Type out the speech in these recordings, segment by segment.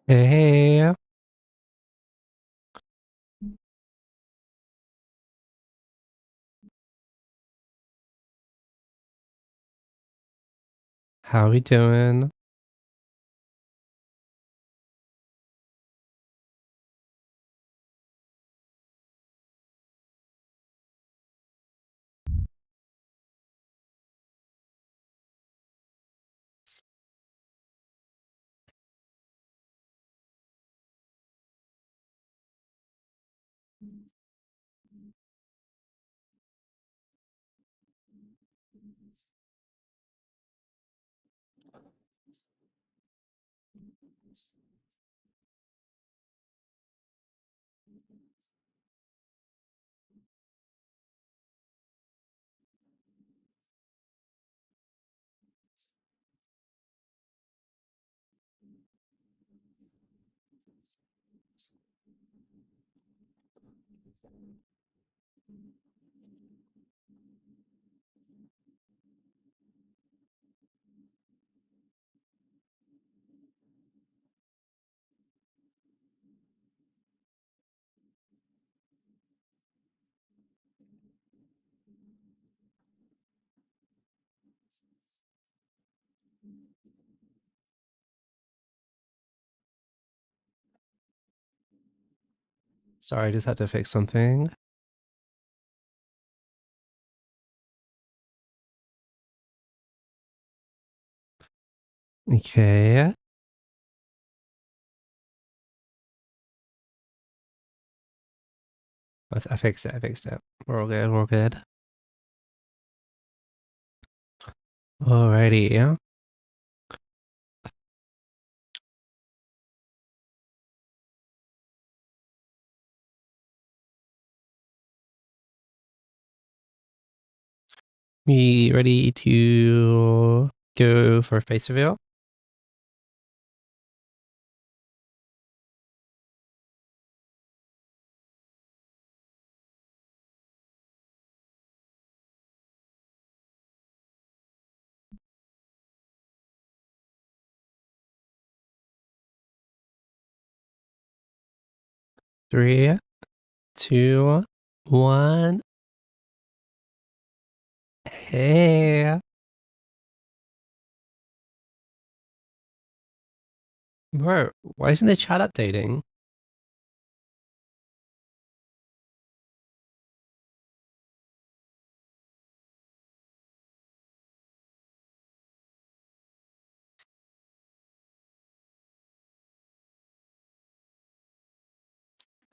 Hey, how we doing? Sorry, I just had to fix something. Okay, I fixed it. I fixed it. We're all good. We're all good. Alrighty. We ready to go for face reveal? Three, two, one. Hey, bro, why isn't the chat updating?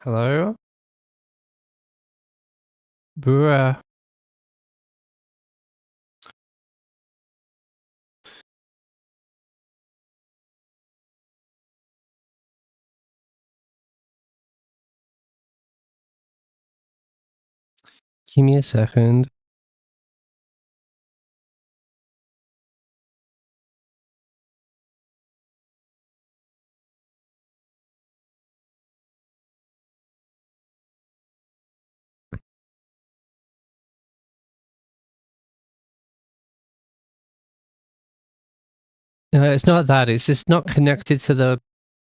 Hello? Bruh. Give me a second. It's not that. It's just not connected to the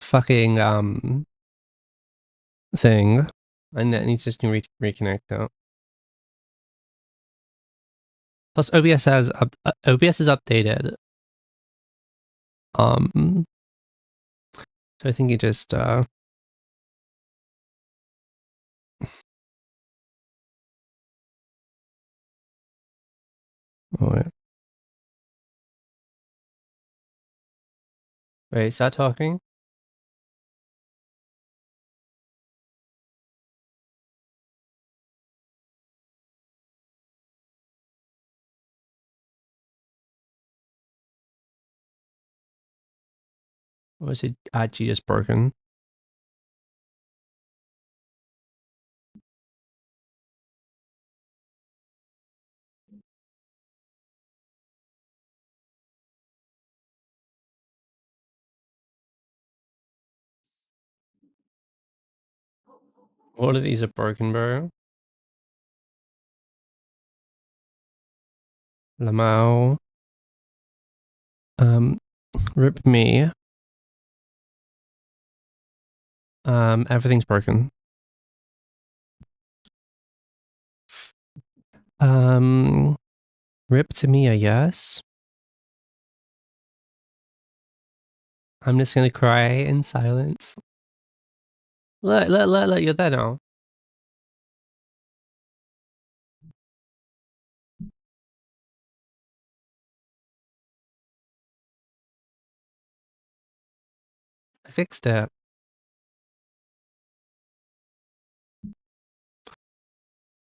fucking thing, and it needs just to reconnect now. Plus, OBS is updated. So I think you just oh wait, start talking. Or was it actually just broken? All of these are broken, bro. Lamau. Rip me. Everything's broken. Rip to me, I guess. I'm just gonna cry in silence. Look, you're there now. I fixed it.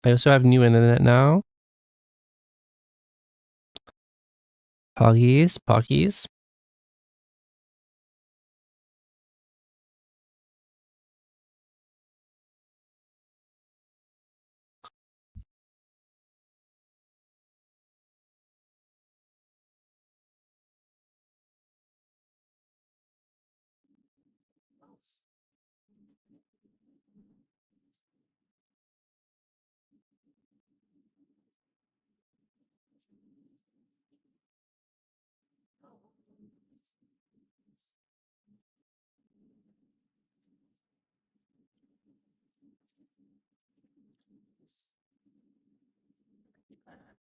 I also have new internet now. Poggies.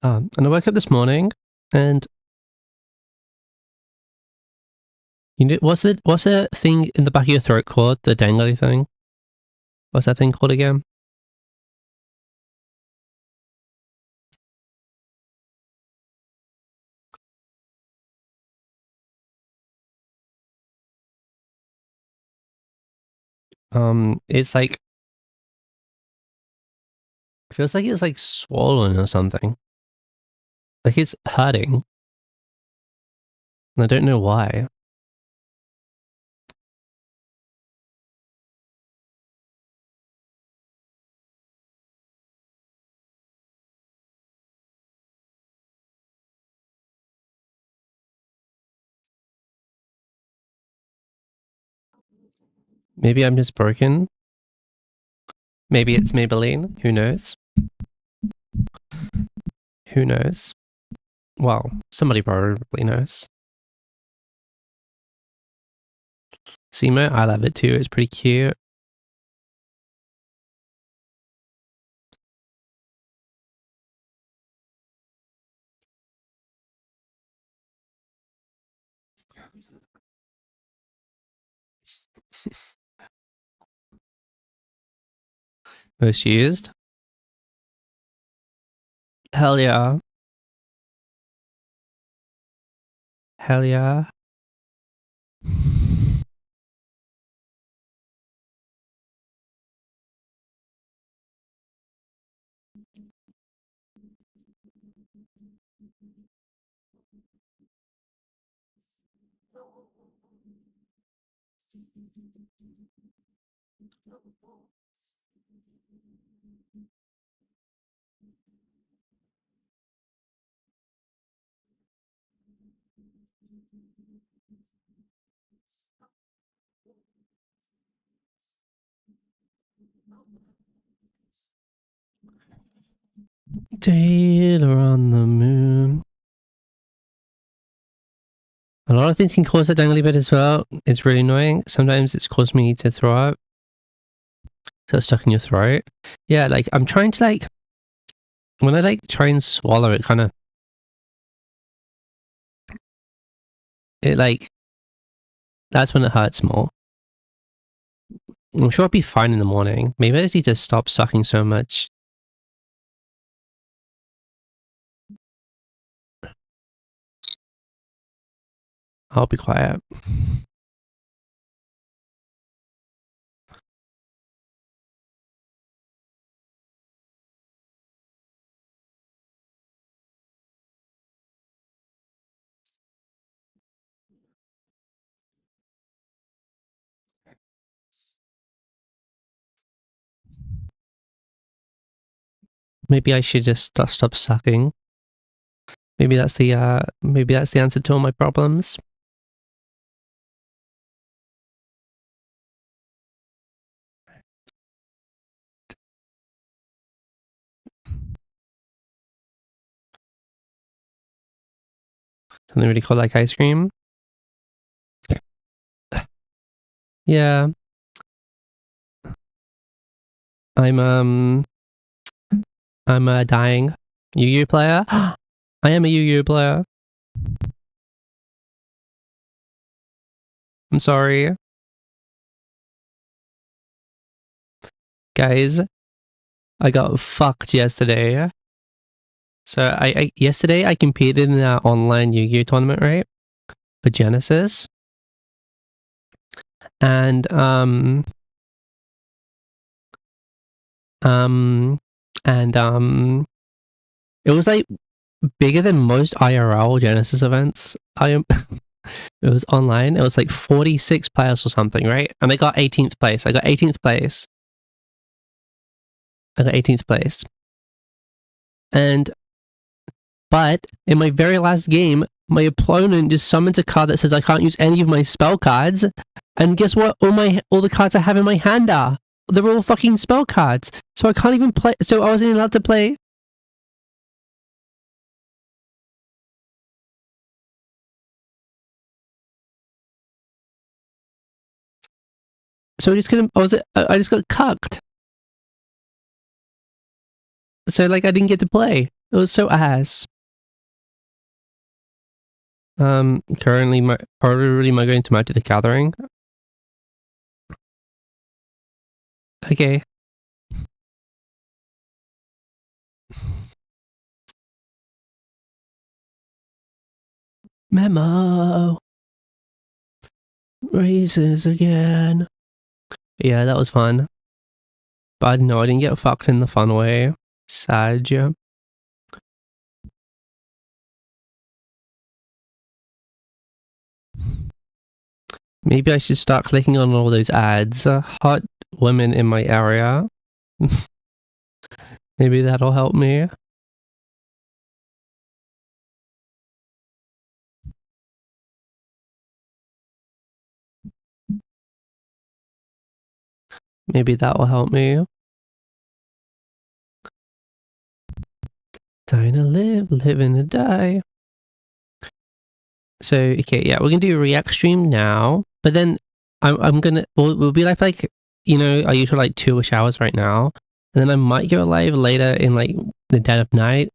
And I woke up this morning, and you know what's the thing in the back of your throat called? The dangly thing. What's that thing called again? It's like it feels like it's like swollen or something. Like it's hurting, and I don't know why. Maybe I'm just broken. Maybe it's Maybelline. Who knows? Who knows? Well, somebody probably knows. Simo, I love it too. It's pretty cute. Most used. Hell yeah. Hell yeah. Taylor on the moon. A lot of things can cause that dangly bit as well. It's really annoying. Sometimes it's caused me to throw up. So it's stuck in your throat. Yeah, like I'm trying to like when I like try and swallow it kind of it like that's when it hurts more. I'm sure I'll be fine in the morning. Maybe I just need to stop sucking so much. I'll be quiet. Maybe I should just stop sucking. Maybe that's the answer to all my problems. Something really cool like ice cream. Yeah. I'm a dying Yu-Gi-Oh player. I am a Yu-Gi-Oh player. I'm sorry. Guys, I got fucked yesterday. So yesterday I competed in an online Yu-Gi-Oh tournament, right? For Genesis. And it was like bigger than most IRL Genesis events. It was online. It was like 46 players or something, right? And I got 18th place. I got 18th place. But in my very last game, my opponent just summons a card that says I can't use any of my spell cards. And guess what? All the cards I have in my hand are. They're all fucking spell cards. So I can't even play. So I wasn't allowed to play. So I just couldn't. I just got cucked. So like I didn't get to play. It was so ass. Currently, probably am I going to Magic the Gathering? Okay. Memo. Raises again. Yeah, that was fun. But no, I didn't get fucked in the fun way. Sad, yeah. Maybe I should start clicking on all those ads. Hot women in my area. Maybe that'll help me. Maybe that will help me. Dying to live, living to die. So, okay, yeah, we're gonna do a react stream now. But then I'm gonna, we'll be like, you know, I usually like 2-ish hours right now. And then I might go live later in like the dead of night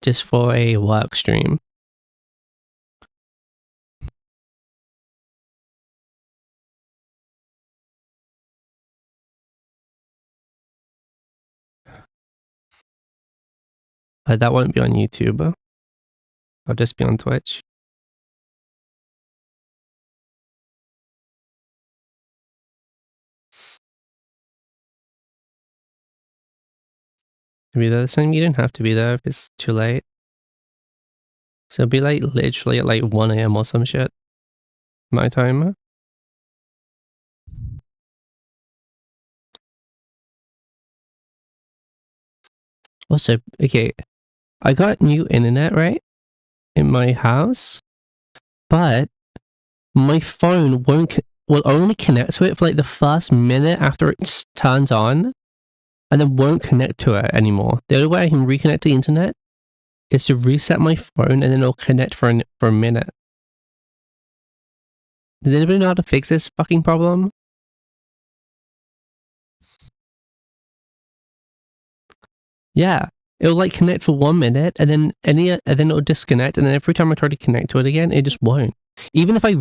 just for a work stream. But that won't be on YouTube. I'll just be on Twitch. Be there the same. You don't have to be there if it's too late. So it'll be like literally at like 1 a.m. or some shit. My time. Also, okay, I got new internet, right? In my house. But my phone will only connect to it for like the first minute after it turns on. And then won't connect to it anymore. The only way I can reconnect to the internet is to reset my phone and then it'll connect for a minute. Does anybody know how to fix this fucking problem? Yeah. It'll like connect for 1 minute and then it'll disconnect, and then every time I try to connect to it again, it just won't. Even if I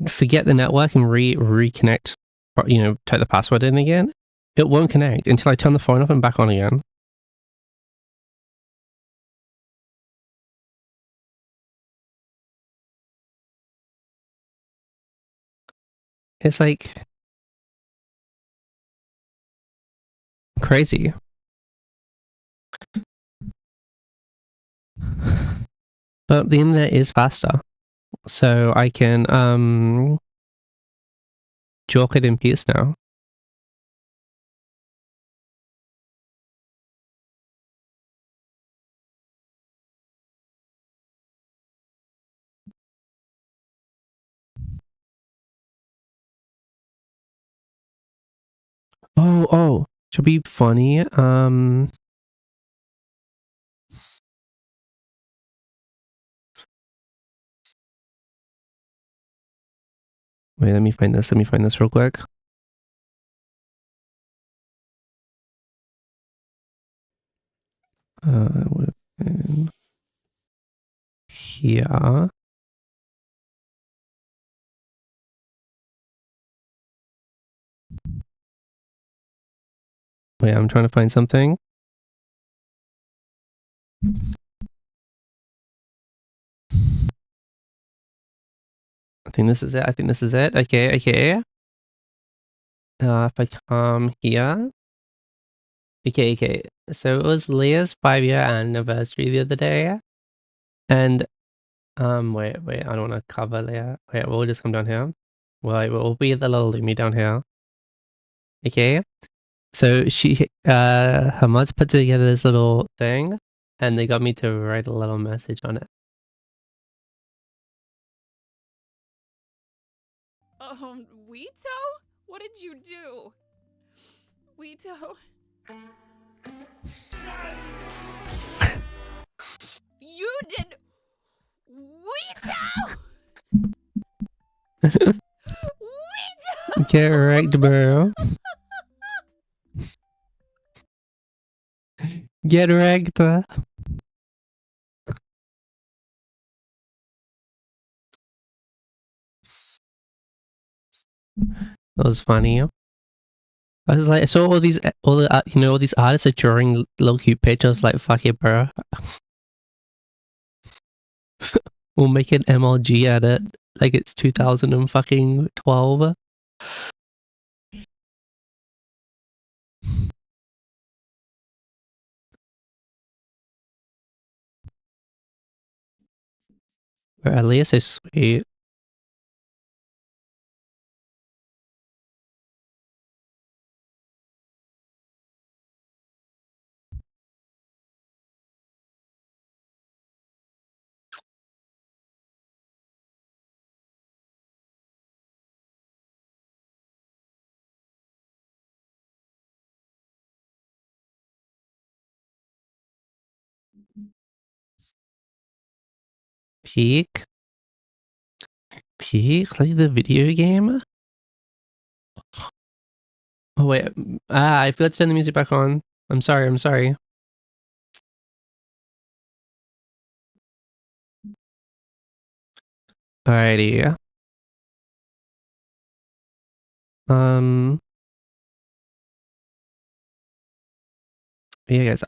forget the network and reconnect, type the password in again, it won't connect until I turn the phone off and back on again. It's like crazy. But the internet is faster. So I can joke it in peace now. Oh, should be funny. Wait, let me find this real quick. Would have been here. Wait, I'm trying to find something. I think this is it. I think this is it. Okay, okay. If I come here. Okay, okay. So it was Leah's 5-year anniversary the other day. And wait, I don't want to cover Leah. Wait, we'll just come down here. Wait, we'll be the little Lumi down here. Okay. So her mother's put together this little thing, and they got me to write a little message on it. Vito? What did you do? Vito? You did... Vito! Vito! Get wrecked, bro. Get wrecked. That was funny. I was like, I saw all these artists are drawing little cute pictures. Like, fuck it, bro. We'll make an MLG edit like it's 2012. But at least it's sweet. Peak? Peak? Like the video game? Oh wait, I forgot to turn the music back on. I'm sorry. Alrighty. Yeah, guys,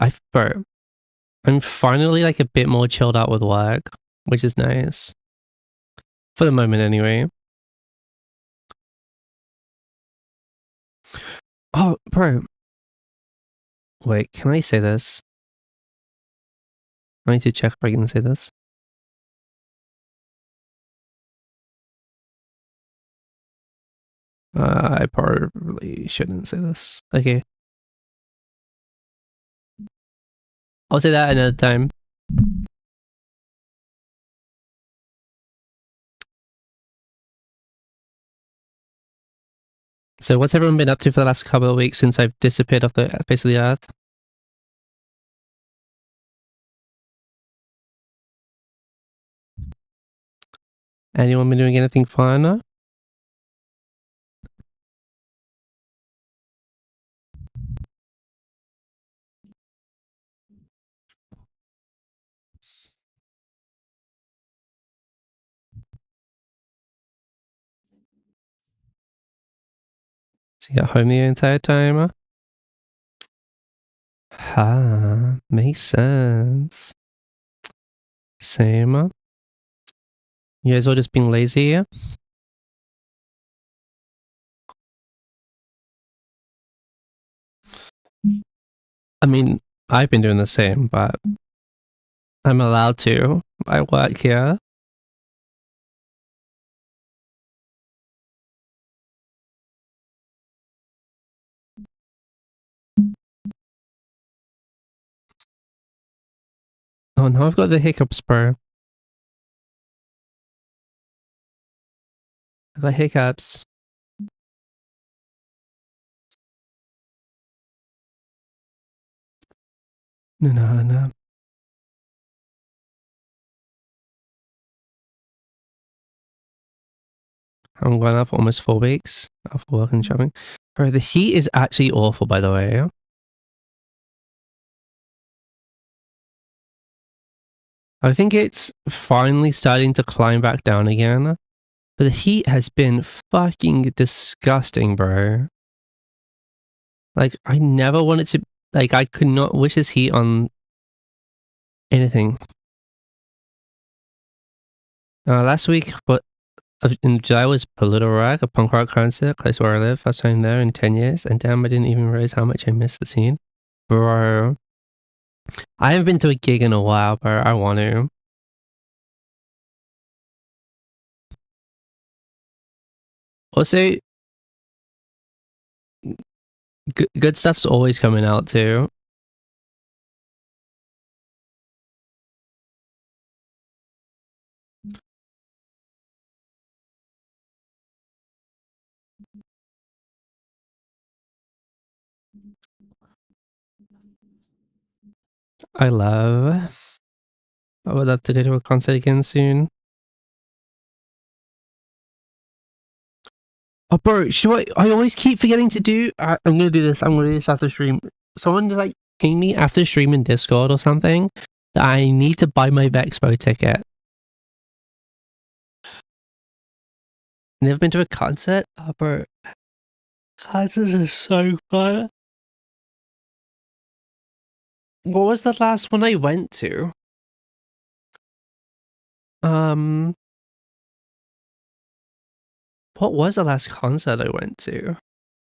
I'm finally like a bit more chilled out with work, which is nice. For the moment, anyway. Oh, bro. Wait, can I say this? I need to check if I can say this. I probably shouldn't say this. Okay. I'll say that another time. So what's everyone been up to for the last couple of weeks since I've disappeared off the face of the earth? Anyone been doing anything fun? So you got home the entire time? Ha, makes sense. Same. You guys all just being lazy? I mean, I've been doing the same, but I'm allowed to. I work here. Oh, now I've got the hiccups, bro. I've got hiccups. No. I'm going out for almost 4 weeks after work and shopping. Bro, the heat is actually awful, by the way. I think it's finally starting to climb back down again. But the heat has been fucking disgusting, bro. Like, I never wanted to, like, I could not wish this heat on anything. Last week, but in July was Polluter Rock, a punk rock concert close where I live. First time there in 10 years. And damn, I didn't even realize how much I missed the scene. Bro, I haven't been to a gig in a while, bro. I want to. Also, good stuff's always coming out too. I would love to go to a concert again soon. Oh, bro, I always keep forgetting to do? I'm gonna do this. I'm gonna do this after stream. Someone just like ping me after stream in Discord or something that I need to buy my Vexpo ticket. Never been to a concert? Oh, bro. Concerts are so fun. What was the last one I went to? What was the last concert I went to?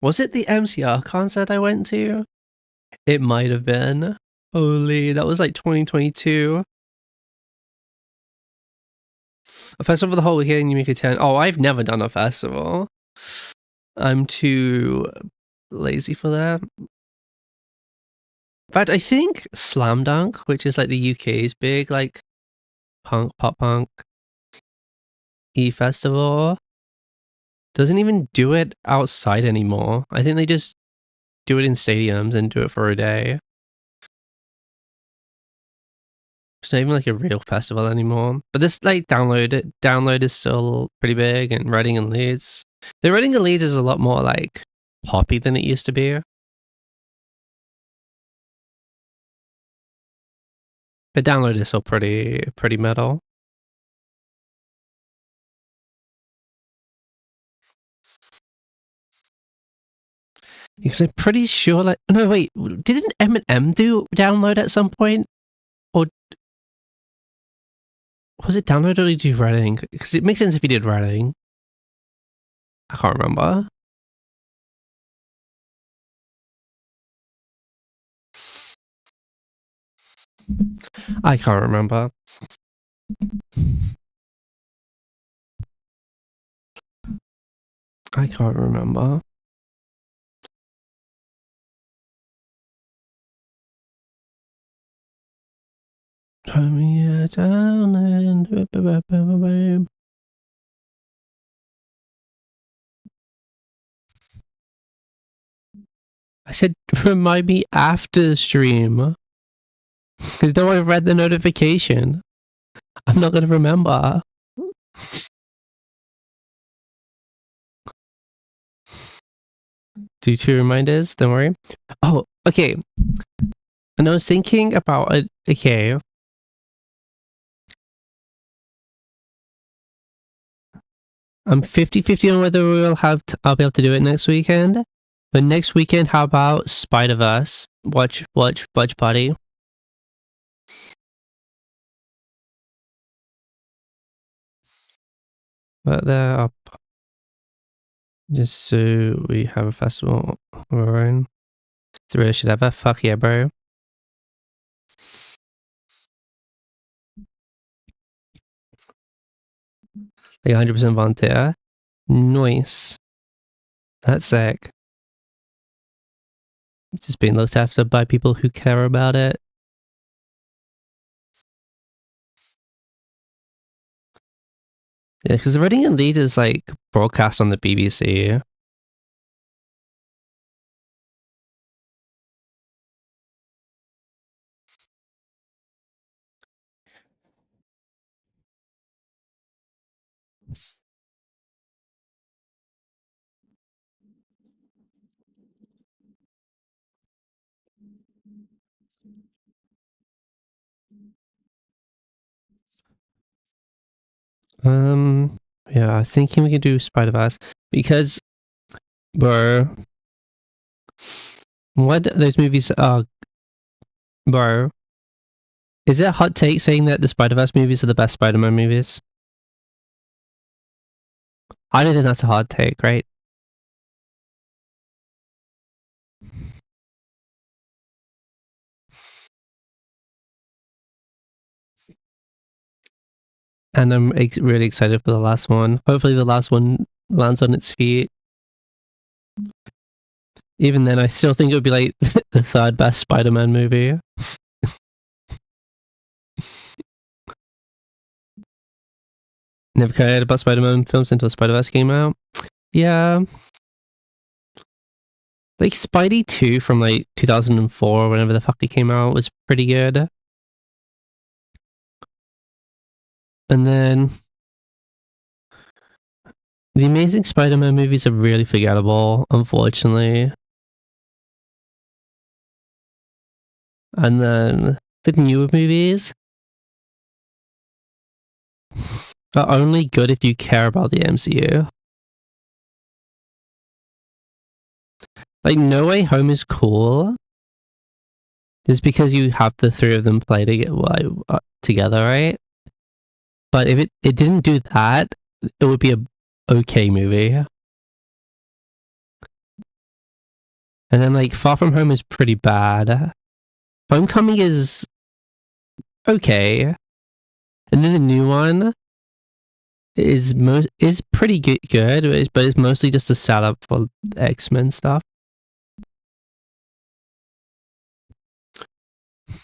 Was it the MCR concert I went to? It might have been. Holy, that was like 2022. A festival for the whole weekend, you make a 10. Oh, I've never done a festival. I'm too lazy for that. In fact, I think Slam Dunk, which is like the UK's big like pop punk festival, doesn't even do it outside anymore. I think they just do it in stadiums and do it for a day. It's not even like a real festival anymore. But this like download is still pretty big, and Reading and Leeds. The Reading and Leeds is a lot more like poppy than it used to be. But download is still pretty metal. Because I'm pretty sure like no wait, didn't Eminem do download at some point? Or was it download or did he do Reading? Because it makes sense if he did Reading. I can't remember. I can't remember. I can't remember. Turn me down and I said remind me after stream. Because no one read the notification. I'm not gonna remember. Do 2 reminders, don't worry. Oh, okay. And I was thinking about it. Okay. I'm 50-50 on whether I'll be able to do it next weekend. But next weekend, how about Spider-Verse? Watch party. But they're up. Just so we have a festival of our own. It's the really shit ever. Fuck yeah, bro. Like 100% volunteer. Nice. That's sick. Just being looked after by people who care about it. Yeah, because the Reading and Leeds is like broadcast on the BBC. Yeah, I was thinking we could do Spider-Verse because, bro, what those movies are, bro. Is it a hot take saying that the Spider-Verse movies are the best Spider-Man movies? I don't think that's a hot take, right? And I'm really excited for the last one. Hopefully the last one lands on its feet. Even then, I still think it would be like the third best Spider-Man movie. Never cared about Spider-Man films until Spider-Verse came out. Yeah. Like Spidey 2 from like 2004 or whenever the fuck it came out was pretty good. And then the Amazing Spider-Man movies are really forgettable, unfortunately. And then the newer movies are only good if you care about the MCU. Like No Way Home is cool just because you have the three of them play together, right? But if it didn't do that, it would be a okay movie. And then like Far From Home is pretty bad. Homecoming is okay. And then the new one is pretty good, but it's mostly just a setup for X-Men stuff.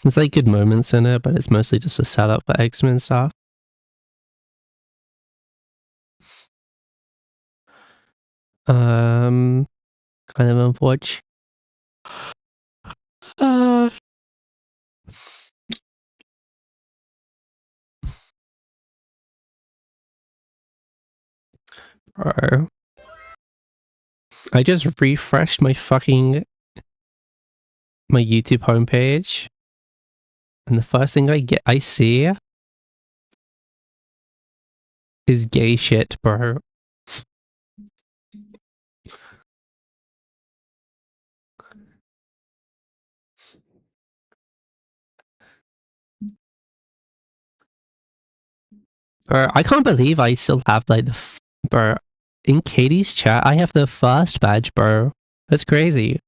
There's like good moments in it, but it's mostly just a setup for X-Men stuff. Kind of unfortunate. Bro. I just refreshed my YouTube homepage, and the first thing I see is gay shit, bro. Bro, I can't believe I still have like bro. In Katie's chat, I have the first badge, bro. That's crazy.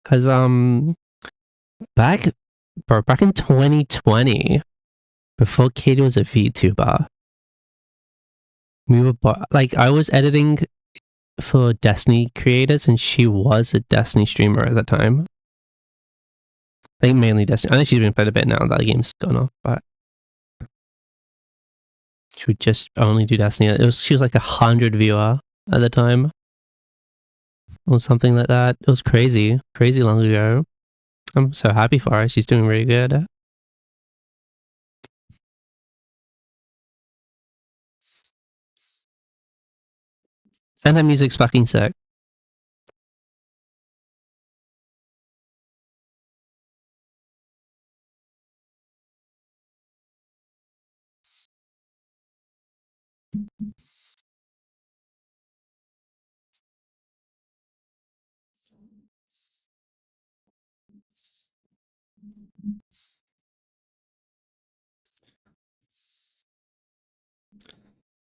Cause back in 2020, before Katie was a VTuber, we were like I was editing for Destiny creators, and she was a Destiny streamer at the time. I think mainly Destiny. I think she's been played a bit now that the game's gone off, but she would just only do Destiny. She was like 100 viewer at the time, or something like that. It was crazy long ago. I'm so happy for her. She's doing really good. And her music's fucking sick.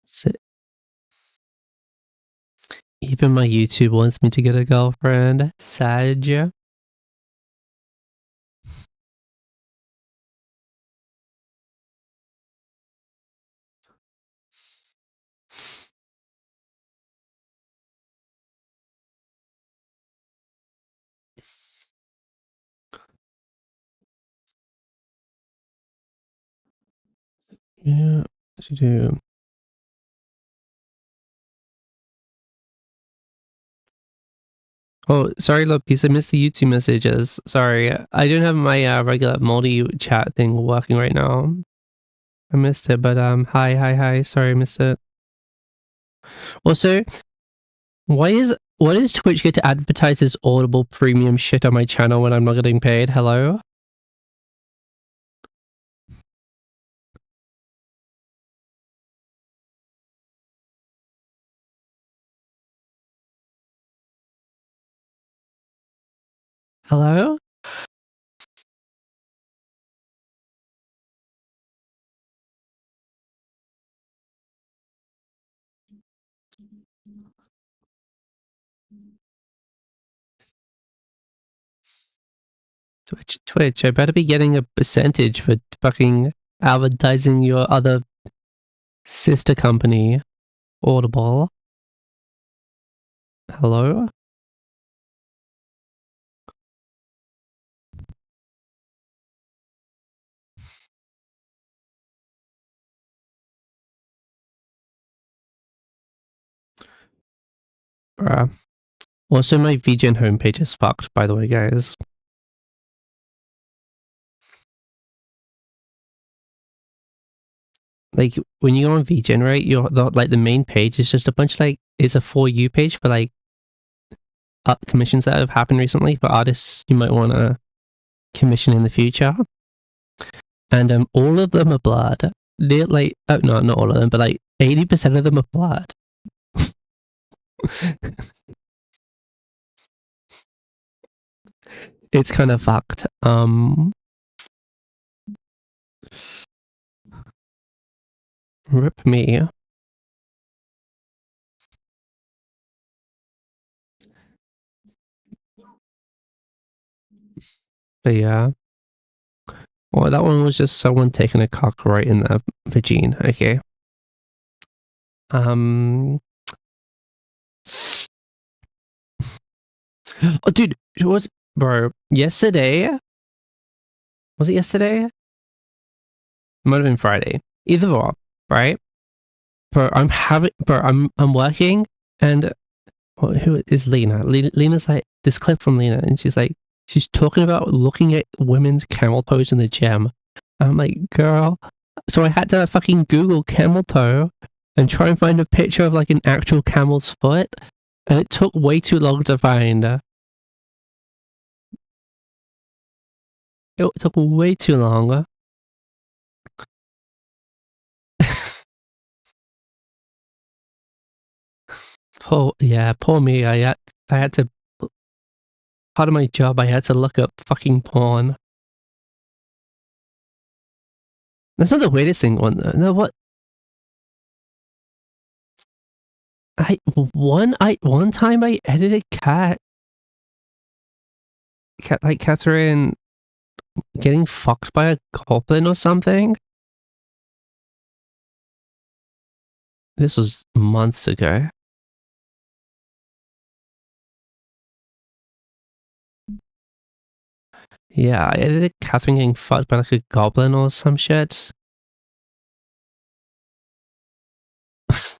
So, even my YouTube wants me to get a girlfriend. Sad. Yeah. What you do? Oh, sorry, Lopez. I missed the YouTube messages. Sorry, I don't have my regular multi-chat thing working right now. I missed it, but hi. Sorry, I missed it. Also, why is What does Twitch get to advertise this Audible premium shit on my channel when I'm not getting paid? Hello? Hello? Twitch, I better be getting a percentage for fucking advertising your other sister company, Audible. Hello? Bruh. Also, my VGen homepage is fucked, by the way, guys. Like, when you go on VGenerate, the main page is just a bunch of, like, it's a For You page for, like, commissions that have happened recently for artists you might want to commission in the future. And all of them are blood. They're like, oh, no, not all of them, but like 80% of them are blood. It's kind of fucked. Rip me. But yeah. Well, that one was just someone taking a cock right in the vagine. Okay. Oh, dude, it was, bro, yesterday. Was it yesterday? It might have been Friday. Either or, right? Bro, I'm working, and who is Lena? Lena's like, this clip from Lena, and she's like, she's talking about looking at women's camel toes in the gym. I'm like, girl. So I had to fucking Google camel toe and try and find a picture of like an actual camel's foot, and it took way too long to find. It took way too long. Poor me. I had to. Part of my job, I had to look up fucking porn. That's not the weirdest thing. No, what? One time I edited like Catherine getting fucked by a goblin or something. This was months ago. Yeah, I edited Catherine getting fucked by like a goblin or some shit. It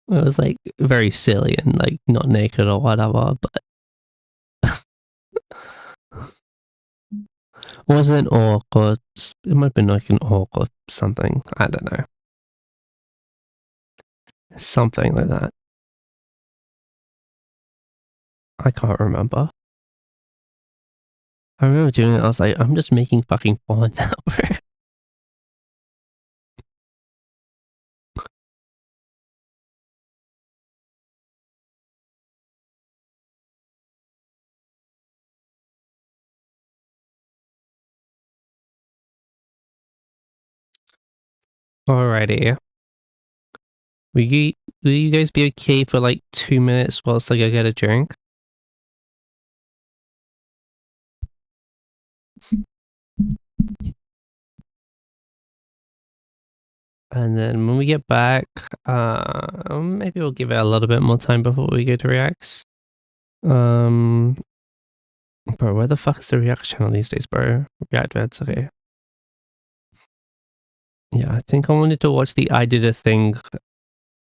was like very silly and like not naked or whatever, but wasn't an orc or it might have been like an orc or something. I don't know. Something like that. I can't remember. I remember doing it. I was like, I'm just making fucking porn now. Alrighty. Will you guys be okay for like 2 minutes whilst I go get a drink? And then when we get back, maybe we'll give it a little bit more time before we go to reacts. Bro, where the fuck is the react channel these days, bro? React vids, okay. Yeah, I think I wanted to watch the I Did a Thing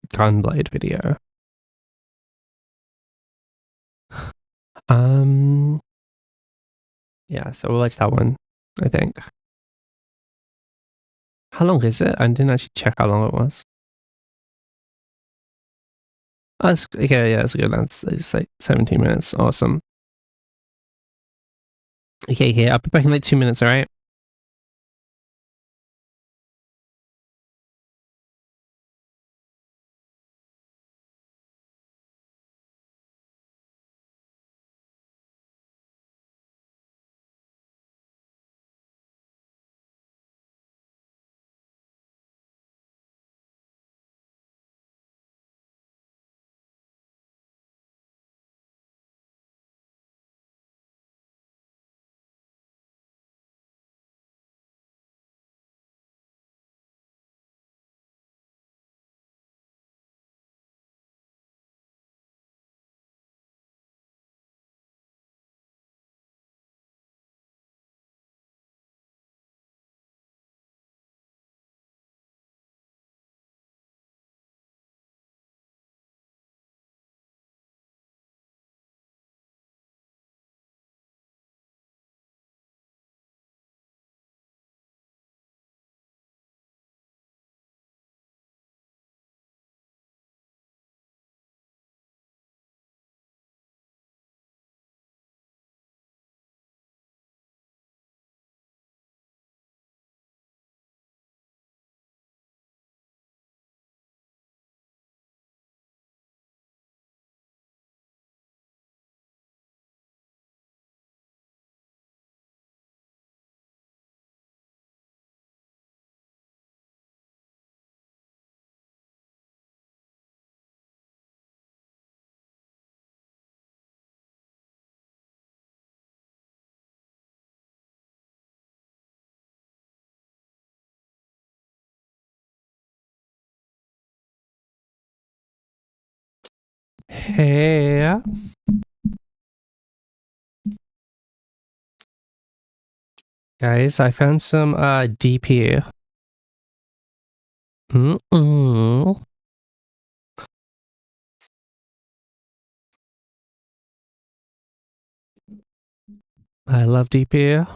Gunblade video. Yeah, so we'll watch that one, I think. How long is it? I didn't actually check how long it was. Okay, yeah, that's good. It's like 17 minutes. Awesome. Okay, I'll be back in like 2 minutes, alright? Hey. Guys, I found some DP. I love DP.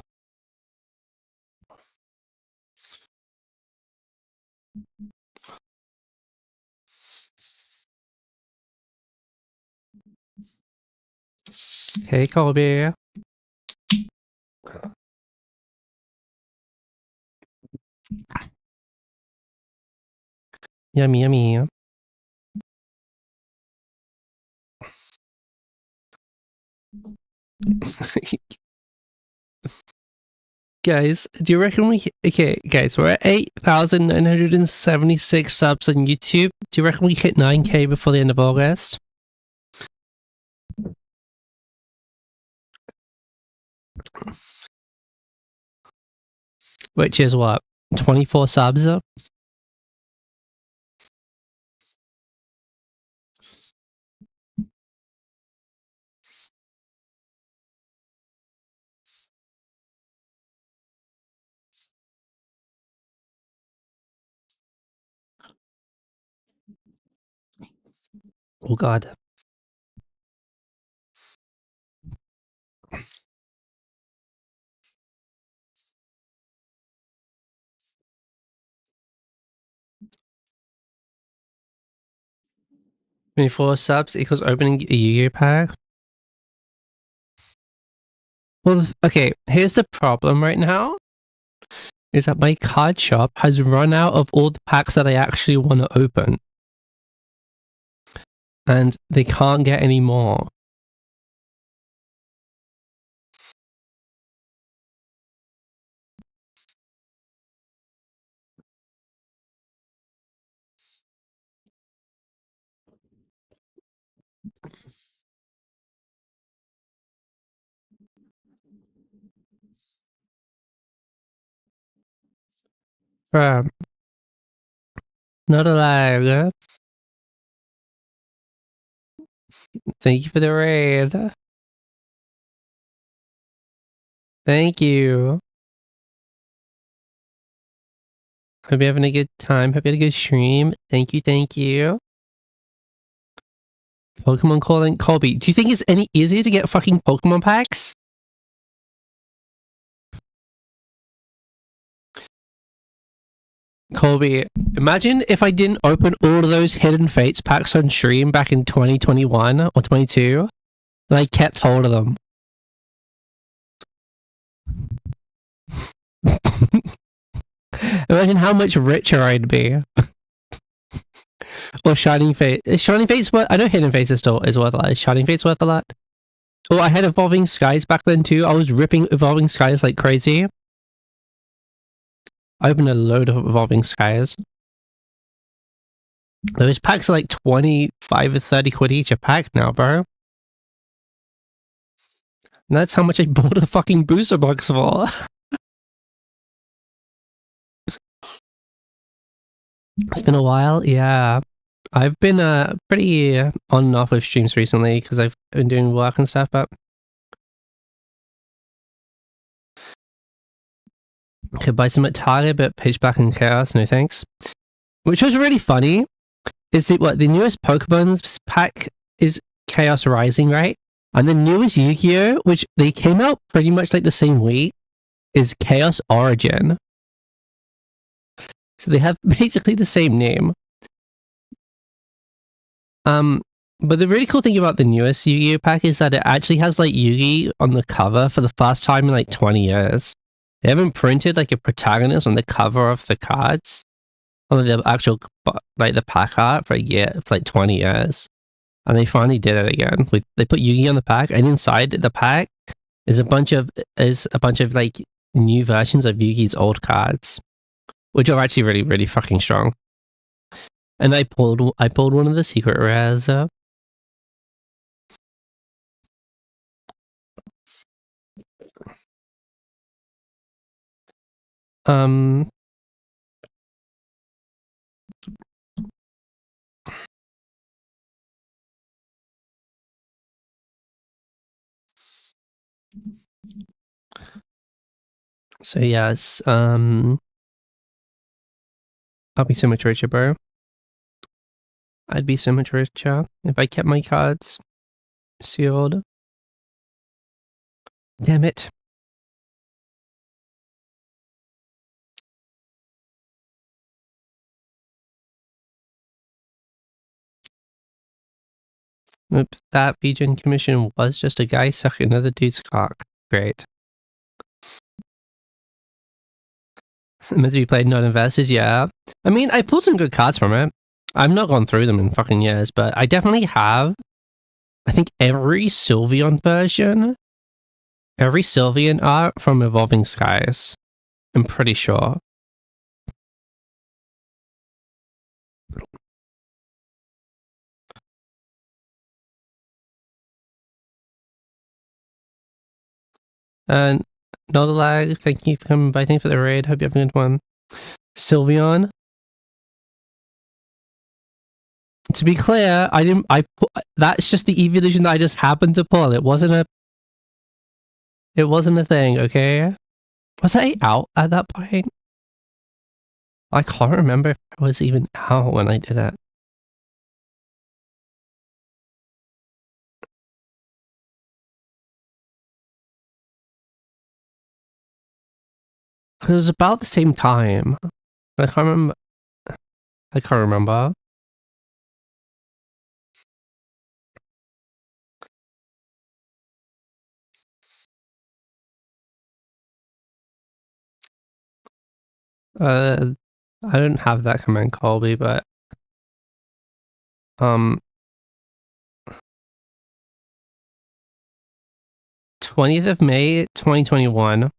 Hey, Colby. Yummy, yummy. Guys, do you reckon we... Okay, guys, we're at 8,976 subs on YouTube. Do you reckon we hit 9k before the end of August? Which is what? 24 subs? Oh god. $24 subs equals opening a Yu-Gi-Oh pack. Well, okay, here's the problem right now. Is that my card shop has run out of all the packs that I actually want to open. And they can't get any more. Bruh. Not alive. Thank you for the raid. Thank you. Hope you're having a good time. Hope you had a good stream. Thank you, thank you. Pokemon calling Colby. Do you think it's any easier to get fucking Pokemon packs? Colby, imagine if I didn't open all of those Hidden Fates packs on stream back in 2021 or 22, and I kept hold of them. Imagine how much richer I'd be. Or Shining Fate. Is Shining Fate's worth? I know Hidden Fates is worth a lot. Is Shining Fate's worth a lot? Oh, I had Evolving Skies back then too. I was ripping Evolving Skies like crazy. I opened a load of Evolving Skies. Those packs are like 25 or 30 quid each a pack now, bro. And that's how much I bought a fucking booster box for. It's been a while, yeah. I've been pretty on and off with streams recently because I've been doing work and stuff, but could buy some at Target, but Pitchback and Chaos, no thanks. Which was really funny is that the newest Pokemon pack is Chaos Rising, right? And the newest Yu-Gi-Oh, which they came out pretty much like the same week, is Chaos Origin. So they have basically the same name. But the really cool thing about the newest Yu-Gi-Oh pack is that it actually has like Yugi on the cover for the first time in like 20 years. They haven't printed like a protagonist on the cover of the cards, on the actual like the pack art for like 20 years, and they finally did it again. They put Yugi on the pack, and inside the pack is a bunch of like new versions of Yugi's old cards, which are actually really, really fucking strong. And I pulled one of the secret rares. So yes, I'll be so much richer, bro. I'd be so much richer if I kept my cards sealed. Damn it. Oops, that VGen commission was just a guy sucking another dude's cock. Great. Meant to be played, not invested, yeah. I mean, I pulled some good cards from it. I've not gone through them in fucking years, but I definitely have. I think every Sylveon version, every Sylveon art from Evolving Skies. I'm pretty sure. And not a lag, thank you for coming by. Thank you for the raid. Hope you have a good one. Sylveon. To be clear, that's just the evolution that I just happened to pull. It wasn't a thing, okay? Was I out at that point? I can't remember if I was even out when I did it. It was about the same time. I can't remember. I can't remember. I don't have that command, Colby, but 20th of May, 2021.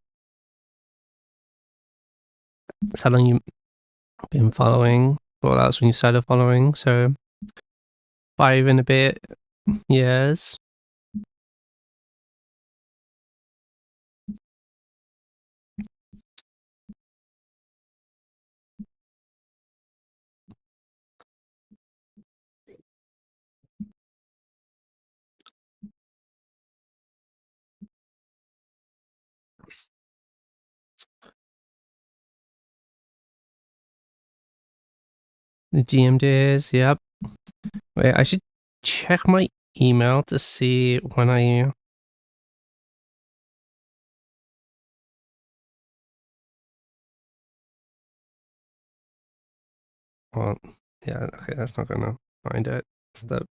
That's how long you've been following. Well, that's when you started following, so 5 and a bit years. The GM days, yep. Wait, I should check my email to see when I... Well, yeah, okay, that's not gonna find it. It's the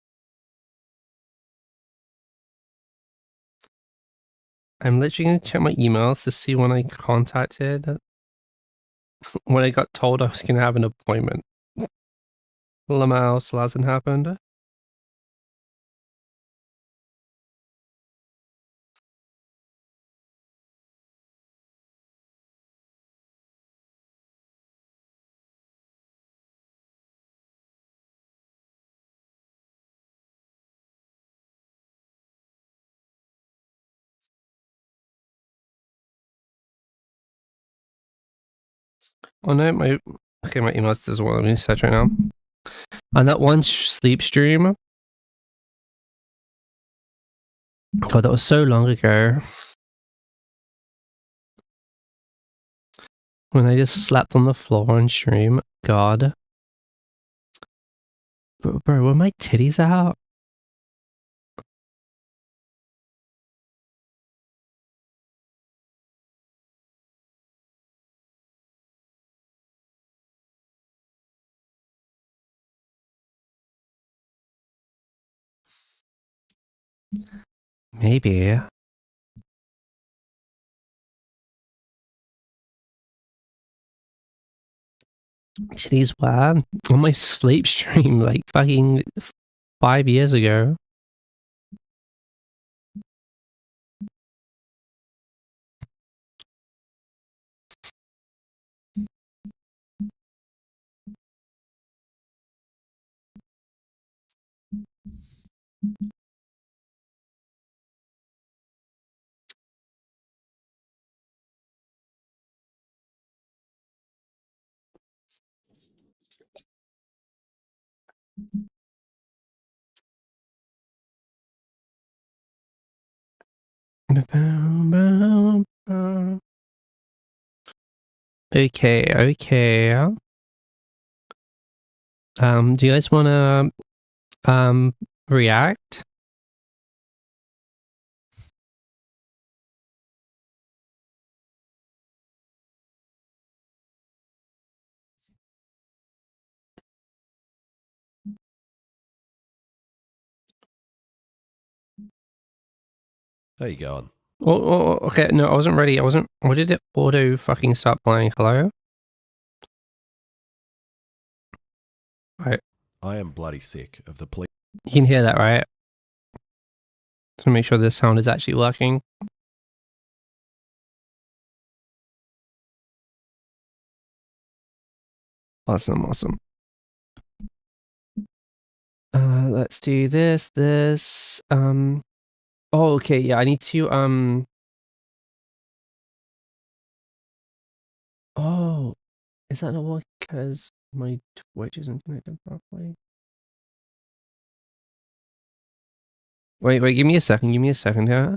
I'm literally gonna check my emails to see when I contacted when I got told I was gonna have an appointment. Lamau still hasn't happened. Oh no, my emails doesn't want me to search right now. On that one sleep stream, God, that was so long ago. When I just slept on the floor on stream, God. Bro, were my titties out? Maybe. Titties were on my sleep stream like fucking 5 years ago. Okay. Do you guys wanna react? How you going? Oh, okay, no, I wasn't ready. What did it auto fucking start playing? Hello? Right. I am bloody sick of the police. You can hear that, right? So make sure this sound is actually working. Awesome. Let's do this. Oh, okay, yeah, I need to, oh, is that not because my Twitch isn't connected properly? Wait, give me a second, yeah?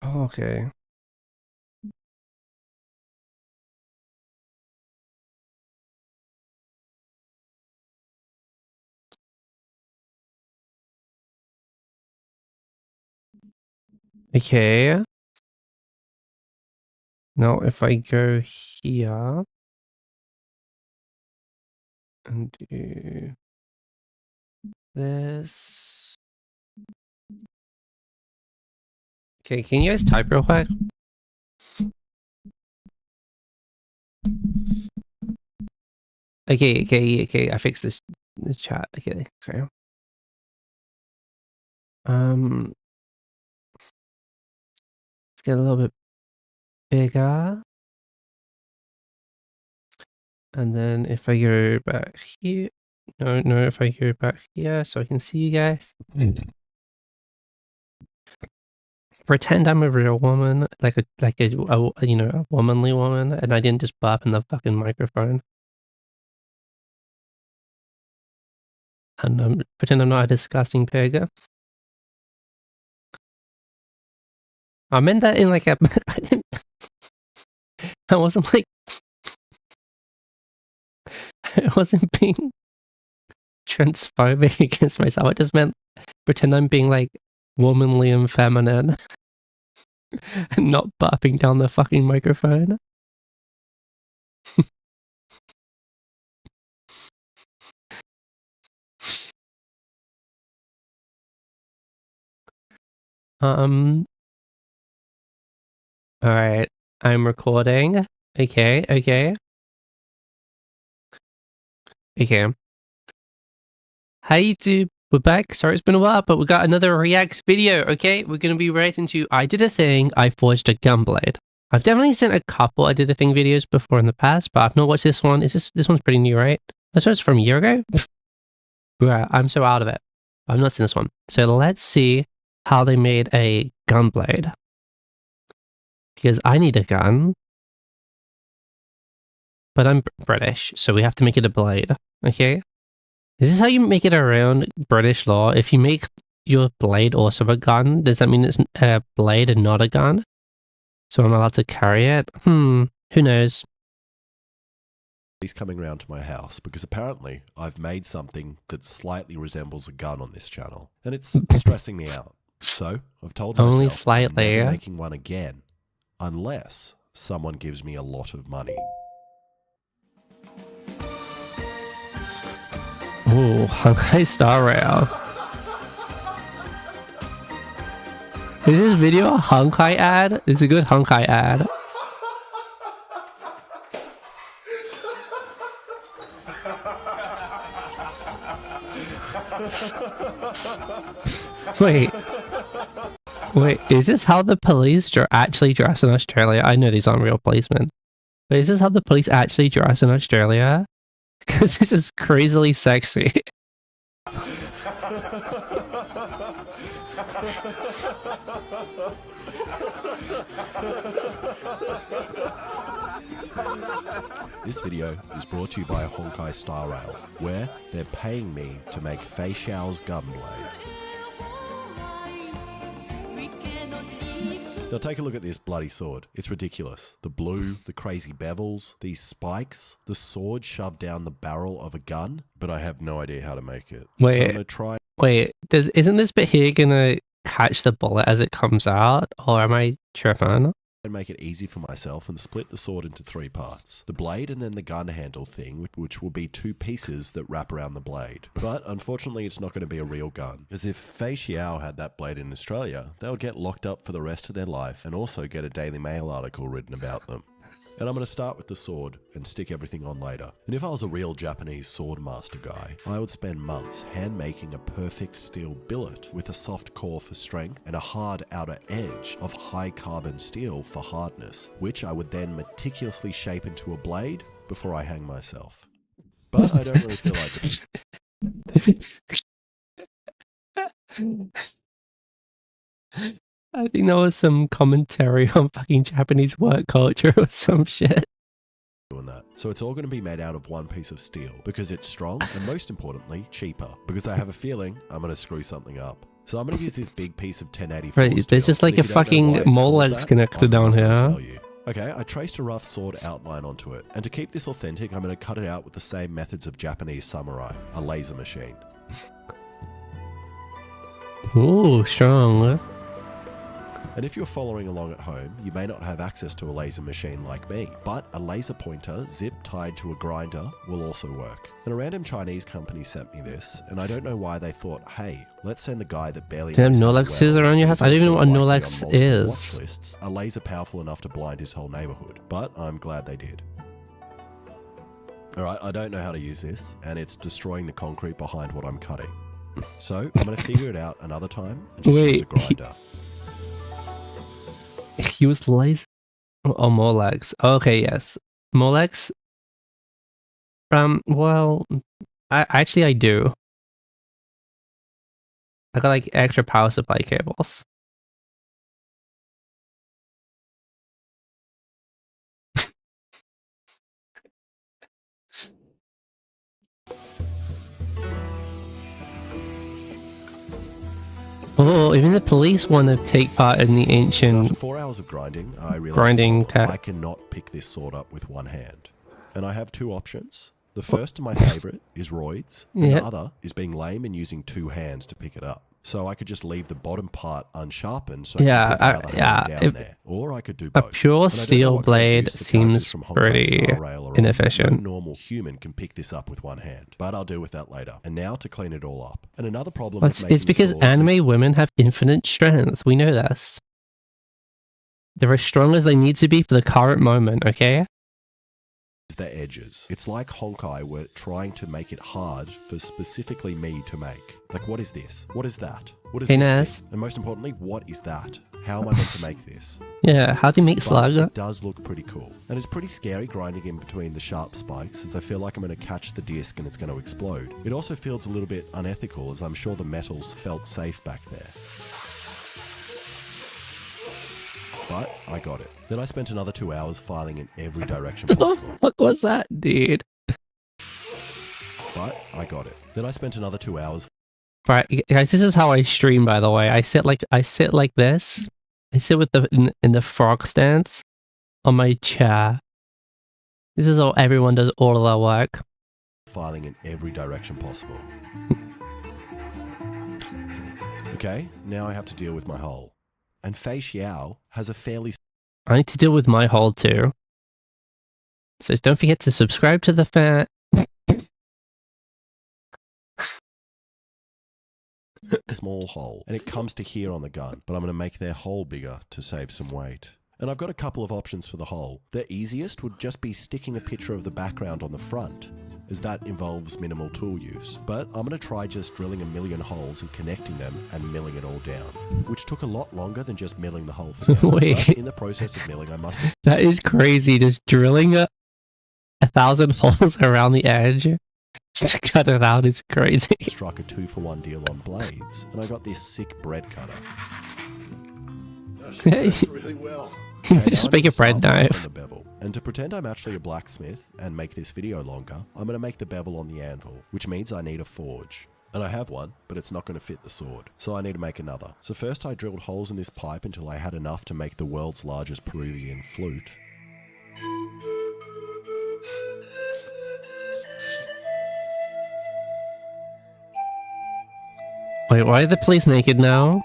Oh, okay. Okay. Now if I go here and do this. Okay, can you guys type real quick? Okay, I fixed this chat. Okay. Let's get a little bit bigger. And then if I go back here, no, if I go back here so I can see you guys. Pretend I'm a real woman, like a you know, a womanly woman, and I didn't just burp in the fucking microphone. And pretend I'm not a disgusting pig. I meant that in like a. I wasn't like. I wasn't being transphobic against myself. I just meant pretend I'm being like womanly and feminine. And not burping down the fucking microphone. Alright. I'm recording. Okay. Hey YouTube, we're back. Sorry it's been a while, but we got another react video, okay? We're gonna be reacting to I Did a Thing, I Forged a Gunblade. I've definitely seen a couple I Did a Thing videos before in the past, but I've not watched this one. This one's pretty new, right? I saw it's from a year ago? Bruh, I'm so out of it. I've not seen this one. So let's see how they made a gunblade. Because I need a gun. But I'm British, so we have to make it a blade, okay? Is this how you make it around British law? If you make your blade also a gun, does that mean it's a blade and not a gun? So I'm allowed to carry it? Who knows? He's coming round to my house because apparently I've made something that slightly resembles a gun on this channel, and it's stressing me out. So I've told myself Only I'm slightly. never making one again, unless someone gives me a lot of money. Ooh, Honkai Star Rail. Is this video a Honkai ad? It's a good Honkai ad. Wait, is this how the police actually dress in Australia? I know these aren't real policemen. But is this how the police actually dress in Australia? Because this is crazily sexy. This video is brought to you by a Honkai Star Rail, where they're paying me to make Fei Xiao's gunblade. Now take a look at this bloody sword. It's ridiculous. The blue, the crazy bevels, these spikes, the sword shoved down the barrel of a gun, but I have no idea how to make it. So I'm gonna try. Wait, isn't this bit here gonna catch the bullet as it comes out? Or am I tripping? And make it easy for myself and split the sword into 3 parts. The blade and then the gun handle thing, which will be 2 pieces that wrap around the blade. But unfortunately it's not going to be a real gun. Because if Fei Xiao had that blade in Australia, they would get locked up for the rest of their life and also get a Daily Mail article written about them. And I'm going to start with the sword and stick everything on later. And if I was a real Japanese sword master guy, I would spend months hand making a perfect steel billet with a soft core for strength and a hard outer edge of high carbon steel for hardness, which I would then meticulously shape into a blade before I hang myself. But I don't really feel like it. I think that was some commentary on fucking Japanese work culture or some shit. Doing that. So it's all going to be made out of 1 piece of steel because it's strong and most importantly cheaper, because I have a feeling I'm going to screw something up. So I'm going to use this big piece of 1084 Right, steel, there's just like a fucking Molex connector down here. Okay, I traced a rough sword outline onto it, and to keep this authentic, I'm going to cut it out with the same methods of Japanese samurai, a laser machine. Ooh, strong. And if you're following along at home, you may not have access to a laser machine like me, but a laser pointer zip tied to a grinder will also work. And a random Chinese company sent me this, and I don't know why they thought, hey, let's send the guy that barely Damn, knows how to Nolexes weld, around your house? I don't even know what Nolex is. watch lists, a laser powerful enough to blind his whole neighborhood. But I'm glad they did. Alright, I don't know how to use this, and it's destroying the concrete behind what I'm cutting. So I'm going to figure it out another time and just use a grinder. He was lazy. Oh, Molex. Okay, yes. Molex. Well, I do. I got like extra power supply cables. Oh, even the police want to take part in the ancient. After 4 hours of grinding, I realized I cannot pick this sword up with one hand. And I have 2 options. The first and my favorite is roids, and the other is being lame and using 2 hands to pick it up. So I could just leave the bottom part unsharpened so Yeah, I could put the other hand down if there. Or I could do a both. pure And I don't know steel what kind of blade juice the seems characters from Honkai pretty Star Rail are on, inefficient. but no normal human can pick this up with one hand. But I'll deal with that later. And now to clean it all up. And another problem with making It's because the sword anime women have infinite strength. We know this. They're as strong as they need to be for the current moment, okay? is the edges. It's like Honkai were trying to make it hard for specifically me to make. Like, what is this? What is that? What is Hey, this Naz. thing? And most importantly, what is that? How am I meant to make this? Yeah, how do you make But slug? it does look pretty cool. And it's pretty scary grinding in between the sharp spikes, as I feel like I'm going to catch the disc and it's going to explode. It also feels a little bit unethical, as I'm sure the metals felt safe back there. But I got it. Then I spent another 2 hours filing in every direction What the possible. fuck was that, dude? But I got it. Then I spent another 2 hours. Right, guys, this is how I stream, by the way. I sit like this. I sit with in the frog stance on my chair. This is how everyone does all of their work. Filing in every direction possible. Okay, now I have to deal with my hole. And Fei Xiao has a fairly I need to deal with my hole too. So don't forget to subscribe to the fan. small hole, and it comes to here on the gun, but I'm going to make their hole bigger to save some weight. And I've got a couple of options for the hole. The easiest would just be sticking a picture of the background on the front, as that involves minimal tool use. But I'm going to try just drilling a million holes and connecting them and milling it all down, which took a lot longer than just milling the whole thing out. Wait. But in the process of milling, I must have That is crazy. Just drilling 1,000 holes around the edge to cut it out is crazy. struck a 2-for-1 deal on blades, and I got this sick bread cutter. That's really well. Just make a bread knife. The bevel. And to pretend I'm actually a blacksmith and make this video longer, I'm going to make the bevel on the anvil, which means I need a forge. And I have one, but it's not going to fit the sword, so I need to make another. So first I drilled holes in this pipe until I had enough to make the world's largest Peruvian flute. Wait, why are the police naked now?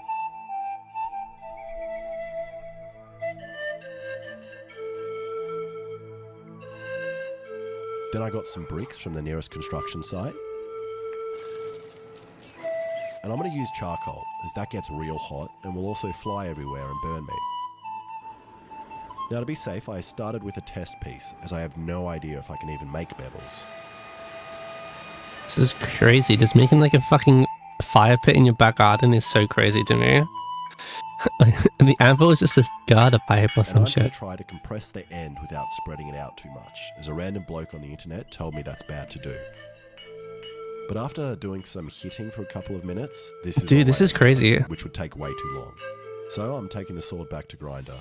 Then I got some bricks from the nearest construction site. And I'm going to use charcoal, as that gets real hot and will also fly everywhere and burn me. Now to be safe, I started with a test piece, as I have no idea if I can even make bevels. This is crazy. Just making like a fucking fire pit in your back garden is so crazy to me. And the anvil is just a garter pipe or And some I'm going shit. to try to compress the end without spreading it out too much, as a random bloke on the internet told me that's bad to do. But after doing some hitting for a couple of minutes, this is Dude, all this I is ended up crazy. with, which would take way too long. So I'm taking the sword back to grinder.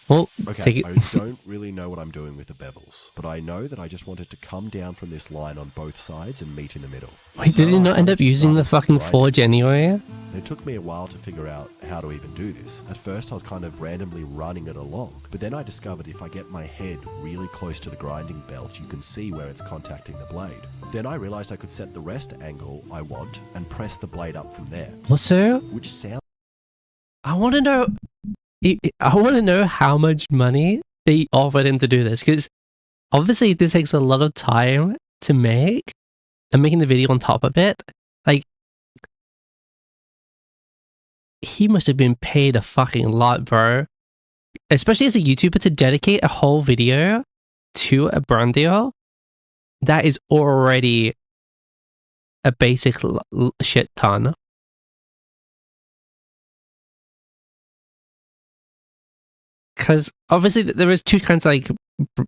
Well, Okay, take it. I don't really know what I'm doing with the bevels, but I know that I just wanted to come down from this line on both sides and meet in the middle. Wait, did So you I not end kinda up using the started fucking grinding. forge anyway? And it took me a while to figure out how to even do this. At first I was kind of randomly running it along, but then I discovered if I get my head really close to the grinding belt, you can see where it's contacting the blade. Then I realized I could set the rest angle I want and press the blade up from there, Also, which sounds I want to know. I want to know how much money they offered him to do this, because obviously this takes a lot of time to make, and making the video on top of it, like, he must have been paid a fucking lot, bro. Especially as a YouTuber, to dedicate a whole video to a brand deal, that is already a basic shit ton. Because obviously there is two kinds of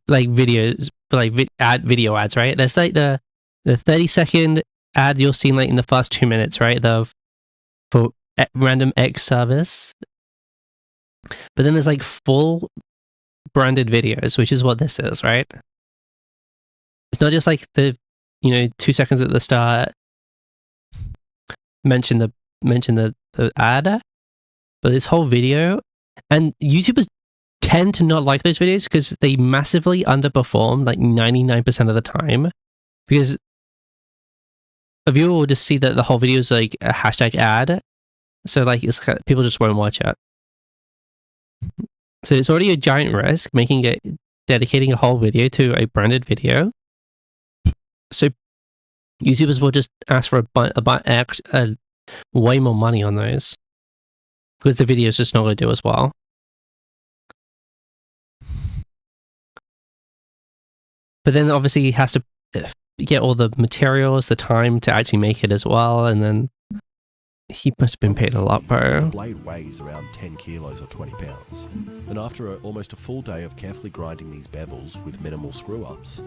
like videos, like video ads, right? There's like the 30-second ad you'll see like in the first 2 minutes, right? For random X service. But then there's like full branded videos, which is what this is, right? It's not just like the 2 seconds at the start mention the ad, but this whole video. And YouTubers tend to not like those videos because they massively underperform like 99% of the time, because a viewer will just see that the whole video is like a hashtag ad. So like people just won't watch it. So it's already a giant risk dedicating a whole video to a branded video. So YouTubers will just ask for way more money on those because the video is just not going to do as well. But then obviously he has to get all the materials, the time to actually make it as well, and then he must have been paid a lot, bro. The blade weighs around 10 kilos or 20 pounds. And after almost a full day of carefully grinding these bevels with minimal screw-ups,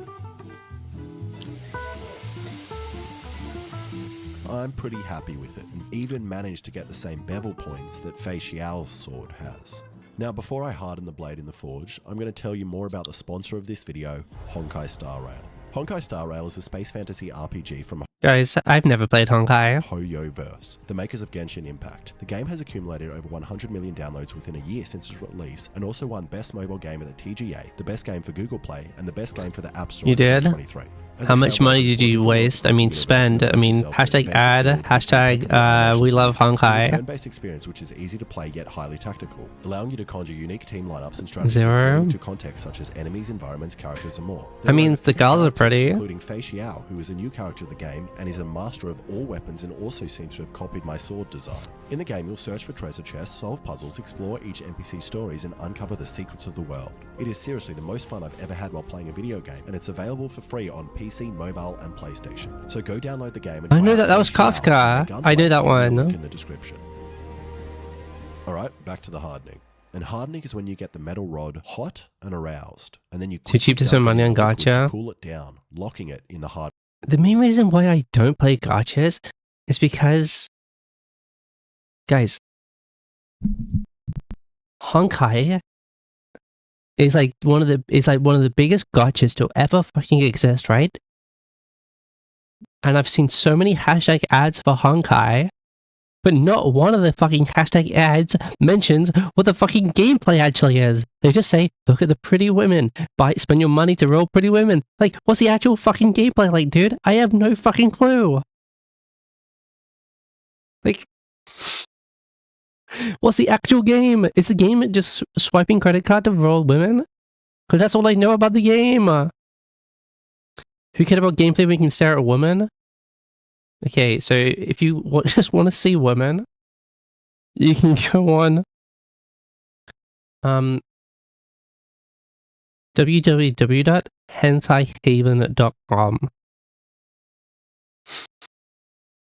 I'm pretty happy with it, and even managed to get the same bevel points that Fei Xiao's sword has. Now, before I harden the blade in the forge, I'm going to tell you more about the sponsor of this video, Honkai Star Rail. Honkai Star Rail is a space fantasy RPG from Guys, I've never played Honkai. Hoyoverse, the makers of Genshin Impact. The game has accumulated over 100 million downloads within a year since its release, and also won Best Mobile Game at the TGA, the Best Game for Google Play, and the Best Game for the App Store You did? 2023. How much money did you waste? I mean, spend. I mean, hashtag ad, hashtag we love Honkai. It's a turn-based experience which is easy to play yet highly tactical, allowing you to conjure unique team lineups and strategies according to context such as enemies, environments, characters, and more. I mean, the girls are pretty. Including Fei Xiao, who is a new character of the game and is a master of all weapons and also seems to have copied my sword design. In the game, you'll search for treasure chests, solve puzzles, explore each NPC's stories, and uncover the secrets of the world. It is seriously the most fun I've ever had while playing a video game, and it's available for free on PC, mobile, and PlayStation. So go download the game and I know that was Kafka. I know that one. Link in the description. Alright, back to the hardening. And hardening is when you get the metal rod hot and aroused, and then you Too cheap to spend money on gacha. Cool it down, locking it in the hard. The main reason why I don't play gachas is because, guys, Honkai is like one of the biggest gachas to ever fucking exist, right? And I've seen so many hashtag ads for Honkai, but not one of the fucking hashtag ads mentions what the fucking gameplay actually is. They just say, look at the pretty women, spend your money to roll pretty women. Like, what's the actual fucking gameplay like, dude? I have no fucking clue. Like, what's the actual game? Is the game just swiping credit card to roll women? Because that's all I know about the game. Who cared about gameplay when you can stare at a woman? Okay, so if you just want to see women, you can go on www.hentaihaven.com.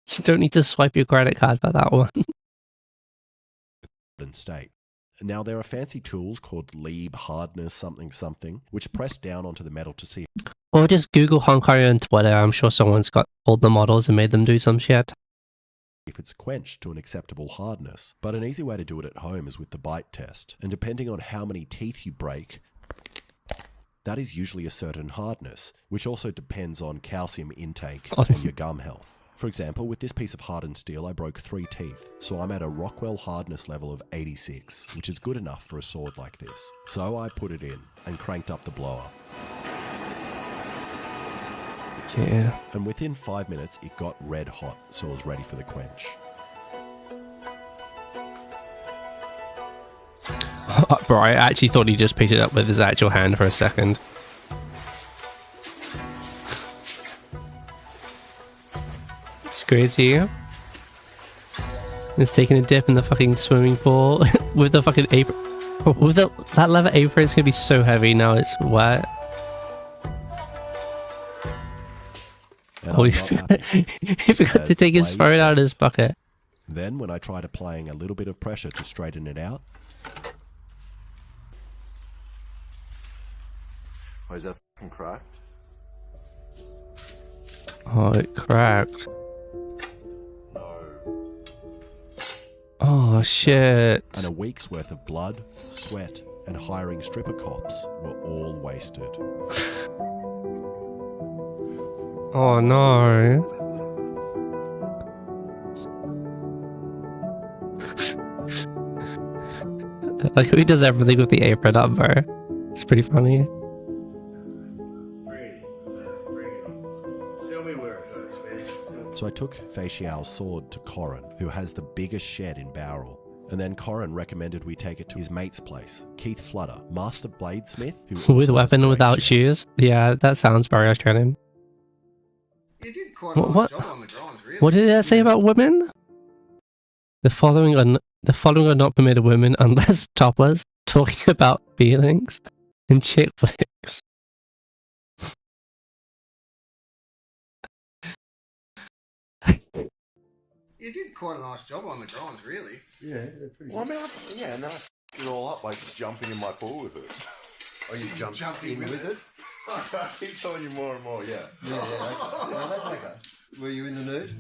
You don't need to swipe your credit card for that one. State. Now there are fancy tools called Leeb hardness something, which press down onto the metal to see. Or just Google Honkai on Twitter. I'm sure someone's got all the models and made them do some shit. If it's quenched to an acceptable hardness. But an easy way to do it at home is with the bite test. And depending on how many teeth you break, that is usually a certain hardness, which also depends on calcium intake and your gum health. For example, with this piece of hardened steel, I broke 3 teeth, so I'm at a Rockwell hardness level of 86, which is good enough for a sword like this. So I put it in and cranked up the blower. Yeah. And within 5 minutes, it got red hot, so I was ready for the quench. Bro, I actually thought he just picked it up with his actual hand for a second. It's crazy. He's taking a dip in the fucking swimming pool with the fucking apron. With that leather apron, it's gonna be so heavy now it's wet. Oh, he forgot to take his phone out of his bucket. Then, when I tried applying a little bit of pressure to straighten it out. Or is that fucking cracked? Oh, it cracked. No. Oh, shit. And a week's worth of blood, sweat, and hiring stripper cops were all wasted. Oh, no. Like, he does everything with the apron up, bro. It's pretty funny. So I took Feixiao's sword to Corin, who has the biggest shed in Bowral. And then Corin recommended we take it to his mate's place, Keith Flutter, master bladesmith, who With also has a weapon great without shed. shoes. Yeah, that sounds very Australian. You did quite a What? nice job on the grinds, really. What did that say about women? The following are not permitted women unless topless, talking about feelings, and chick flicks. You did quite a nice job on the grinds, really. Yeah, pretty well, I mean, yeah, and then I f***ed it all up by jumping in my pool with it. Oh, you jumped in with it? I keep telling you more and more, yeah. That's okay. Were you in the nude?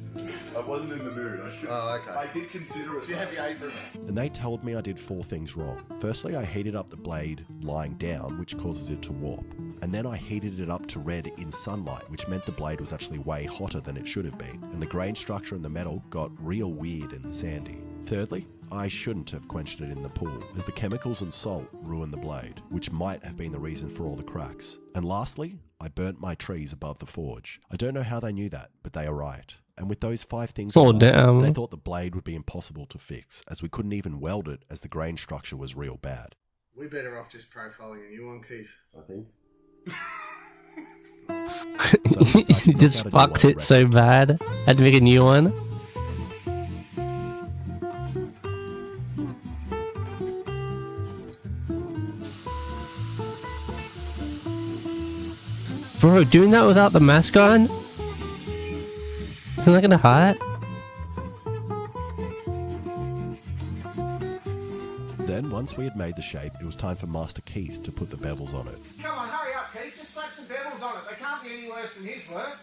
I wasn't in the mood. Oh, okay. I did consider it. Do you have your apron? And they told me I did 4 things wrong. Firstly, I heated up the blade lying down, which causes it to warp. And then I heated it up to red in sunlight, which meant the blade was actually way hotter than it should have been. And the grain structure in the metal got real weird and sandy. Thirdly, I shouldn't have quenched it in the pool, as the chemicals and salt ruined the blade, which might have been the reason for all the cracks. And lastly, I burnt my trees above the forge. I don't know how they knew that, but they are right. And with those 5 things, Oh, alone, damn. they thought the blade would be impossible to fix, as we couldn't even weld it, as the grain structure was real bad. We better off just profiling a new one, Keith. I think. So we decided to You work just out a new fucked one it so bad. Had to make a new one. Bro, doing that without the mask on? Isn't that gonna hurt? Then, once we had made the shape, it was time for Master Keith to put the bevels on it. Come on, hurry up, Keith. Just slap some bevels on it. They can't be any worse than his work.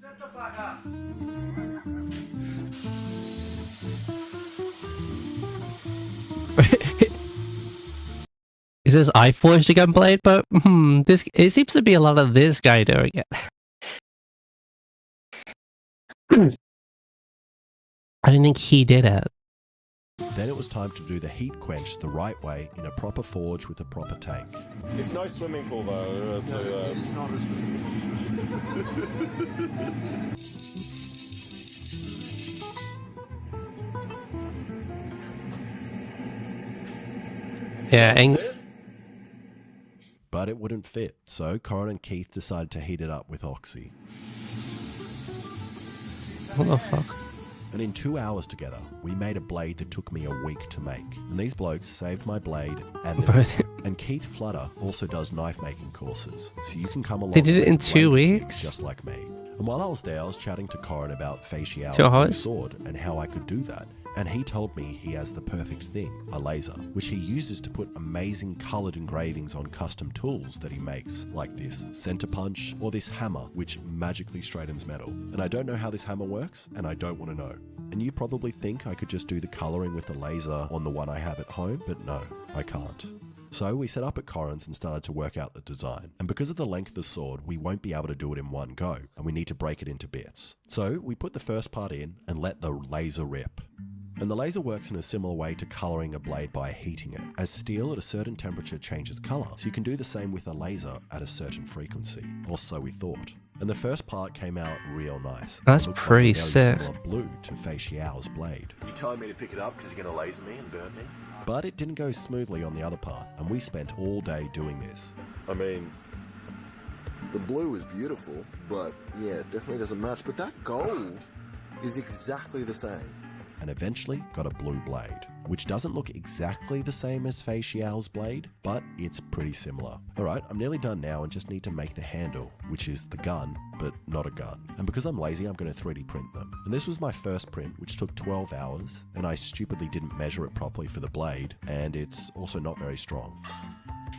Shut the fuck up. Is this I forged a gunblade? But this it seems to be a lot of this guy doing it. I don't think he did it. Then it was time to do the heat quench the right way in a proper forge with a proper tank. It's no swimming pool though. It's not as Yeah, and But it wouldn't fit, so Corin and Keith decided to heat it up with Oxy. what the fuck? And in 2 hours together, we made a blade that took me a week to make. And these blokes saved my blade and the Both. And Keith Flutter also does knife making courses, so you can come along. They did it and in 2 blade making weeks? just like me. And while I was there, I was chatting to Corin about 2 Feixiao's hours? sword and how I could do that. And he told me he has the perfect thing, a laser, which he uses to put amazing coloured engravings on custom tools that he makes, like this center punch or this hammer, which magically straightens metal. And I don't know how this hammer works, and I don't want to know. And you probably think I could just do the colouring with the laser on the one I have at home, but no, I can't. So we set up at Corin's and started to work out the design. And because of the length of the sword, we won't be able to do it in one go, and we need to break it into bits. So we put the first part in and let the laser rip. And the laser works in a similar way to colouring a blade by heating it, as steel at a certain temperature changes colour, so you can do the same with a laser at a certain frequency, or so we thought. And the first part came out real nice. That's It looks pretty like a very sick. similar blue to Feixiao's blade. You telling me to pick it up because you're gonna laser me and burn me? But it didn't go smoothly on the other part, and we spent all day doing this. I mean, the blue is beautiful, but yeah, it definitely doesn't match. But that gold is exactly the same. And eventually got a blue blade, which doesn't look exactly the same as Feixiao's blade, but it's pretty similar. Alright, I'm nearly done now and just need to make the handle, which is the gun, but not a gun. And because I'm lazy, I'm going to 3D print them. And this was my first print, which took 12 hours, and I stupidly didn't measure it properly for the blade, and it's also not very strong.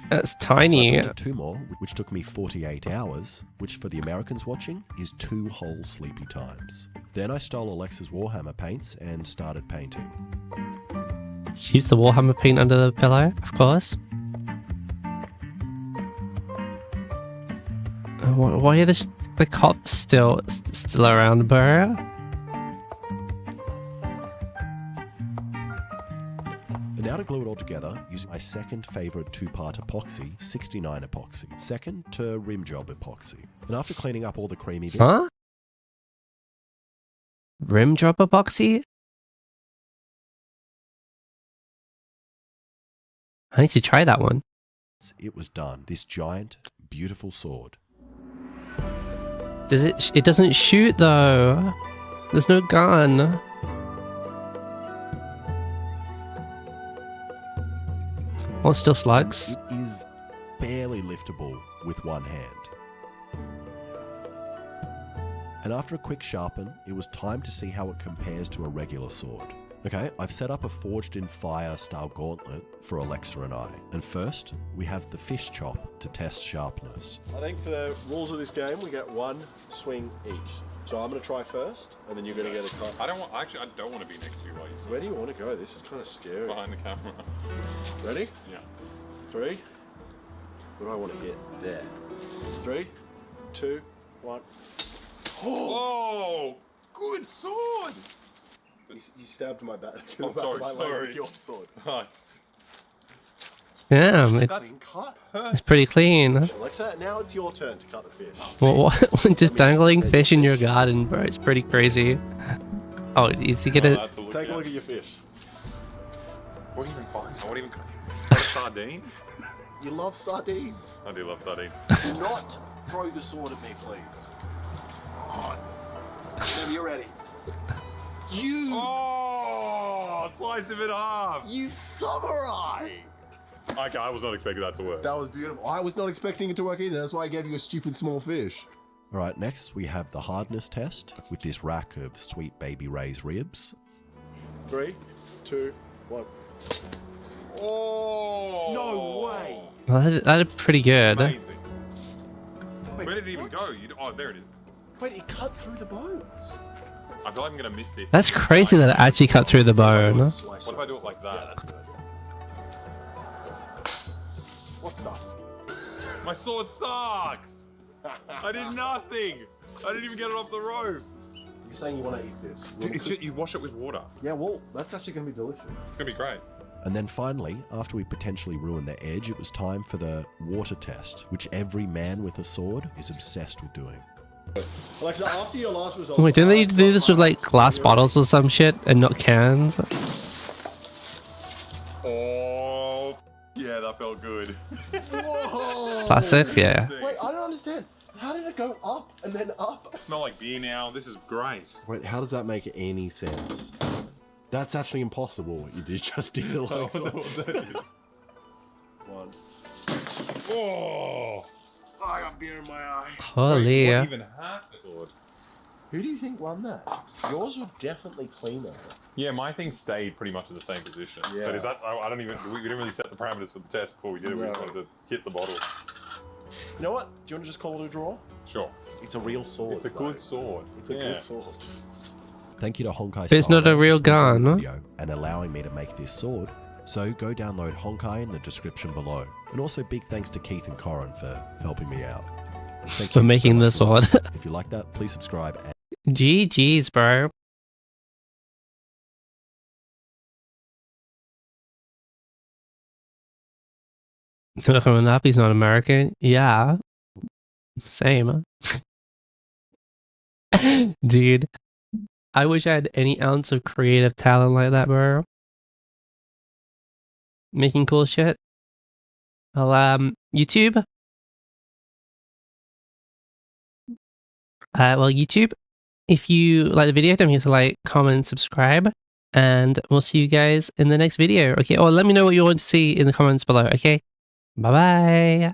That's So I tiny. printed 2 more, which took me 48 hours, which for the Americans watching is 2 whole sleepy times. Then I stole Alexa's Warhammer paints and started painting. Use the Warhammer paint under the pillow, of course. Why are the cops still around, bro? And now to glue it all together, using my second favourite 2-part epoxy, 69 epoxy. Second to rim job epoxy. And after cleaning up all the creamy bits, Huh? Rim dropper boxy? I need to try that one. It was done. This giant, beautiful sword. Does it? It doesn't shoot though. There's no gun. Oh, it's still slugs. It is barely liftable with one hand. And after a quick sharpen, it was time to see how it compares to a regular sword. Okay, I've set up a forged in fire style gauntlet for Alexa and I. And first, we have the fish chop to test sharpness. I think for the rules of this game, we get one swing each. So I'm going to try first, and then you're going to get a cut. I don't want to be next to you while you Where do you want to go? This is kind of scary. behind the camera. Ready? Yeah. 3. What do I want to get? There. 3, 2, 1. Oh, good sword. You stabbed my back. Oh, sorry, my leg sorry. with your sword. Hi. Damn, That's cut. it's pretty clean. Alexa, now it's your turn to cut the fish. Well, what? Just dangling fish in your garden, bro. It's pretty crazy. Oh, is he gonna? That's a Take a look at your fish. What do you even find? I won't even cut a sardine. You love sardines. I do love sardines. Do not throw the sword at me, please. Whenever you're ready. You, Oh, slice him in half. you samurai! Okay, I was not expecting that to work. That was beautiful. I was not expecting it to work either. That's why I gave you a stupid small fish. All right, next we have the hardness test with this rack of sweet baby Ray's ribs. 3, 2, 1. Oh. No way! Well, that's pretty good. Amazing. Wait, Where did it even what? go? Oh, there it is. Wait, it cut through the bones. I feel like I'm gonna miss this. That's crazy that it actually cut through the bone. What if I do it like Yeah, that? that's a good idea. What the? My sword sucks. I did nothing. I didn't even get it off the rope. You're saying you want to eat this? You wash it with water. Yeah, well, that's actually going to be delicious. It's gonna be great. And then finally, after we potentially ruined the edge, it was time for the water test, which every man with a sword is obsessed with doing. Alexa, after your last result... Wait, didn't they do this with like glass bottles or some shit and not cans? Oh, yeah, that felt good. Whoa! Classic, yeah. Wait, I don't understand. How did it go up and then up? I smell like beer now. This is great. Wait, how does that make any sense? That's actually impossible what you just did, Alexa. One. Oh, I got beer in my eye. Holy. What even happened? Who do you think won that? Yours were definitely cleaner. Yeah, my thing stayed pretty much in the same position. Yeah. But is that? I don't even. We didn't really set the parameters for the test before we did it. We just No. wanted to hit the bottle. You know what? Do you want to just call it a draw? Sure. It's a real sword. It's a good sword. It's a Yeah. good sword. Thank you to Honkai. But it's not a real gun, huh? Video and allowing me to make this sword. So go download Honkai in the description below. And also big thanks to Keith and Corin for helping me out. Thank For you making much this for sword. watching. If you like that, please subscribe. And GG's, bro. Napi's not American. Yeah. Same. Dude. I wish I had any ounce of creative talent like that, bro. Making cool shit. Well, YouTube. Well, YouTube, if you like the video, don't forget to like, comment, subscribe, and we'll see you guys in the next video. Okay, or let me know what you want to see in the comments below. Okay, bye bye.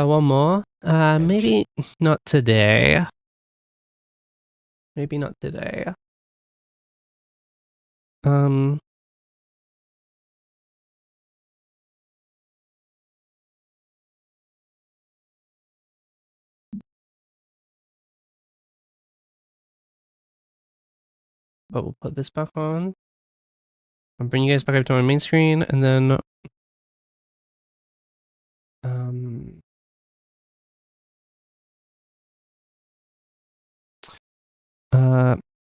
One more. Maybe not today. Maybe not today. But we'll put this back on. I'll bring you guys back up to my main screen, and then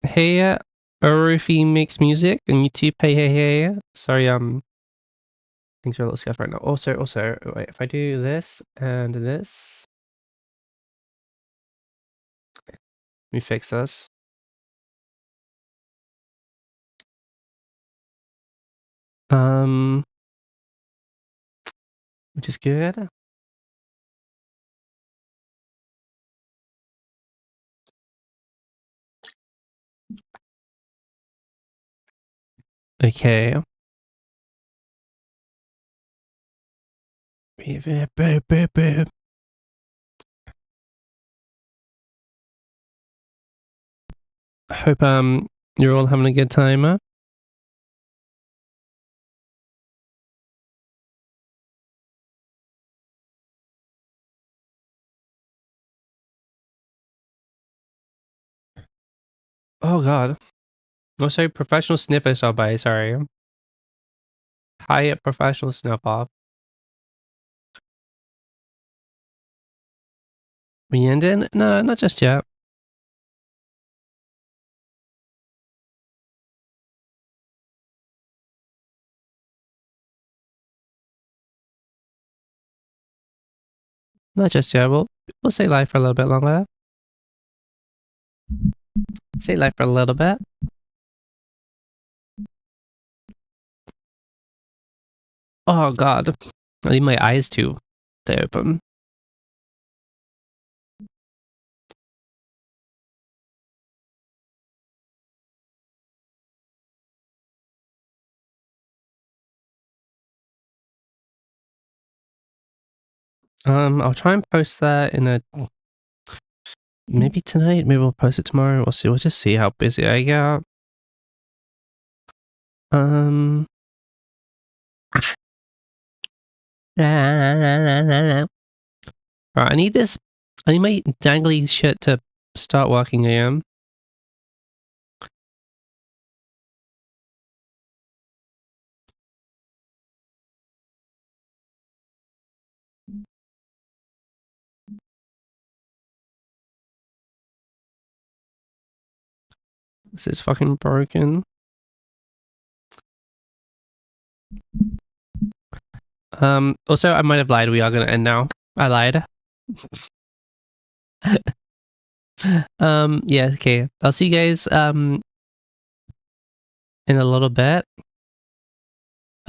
hey, Arufi makes music on YouTube. Hey. Sorry, things are a little scuffed right now. Also, wait, if I do this and this. me fix this. Which is good. Okay. Hope you're all having a good time. Oh god. Also, professional sniffer stop by, sorry. Hire professional snuff off. We ending? No, not just yet. Not just yet. We'll stay live for a little bit longer. Stay live for a little bit. Oh god. I need my eyes to open. I'll try and post that in a maybe tonight, maybe we'll post it tomorrow. We'll see. We'll just see how busy I get. Right, I need my dangly shit to start working again. This is fucking broken. Also, I might have lied. We are gonna end now. I lied. Yeah, okay. I'll see you guys, in a little bit.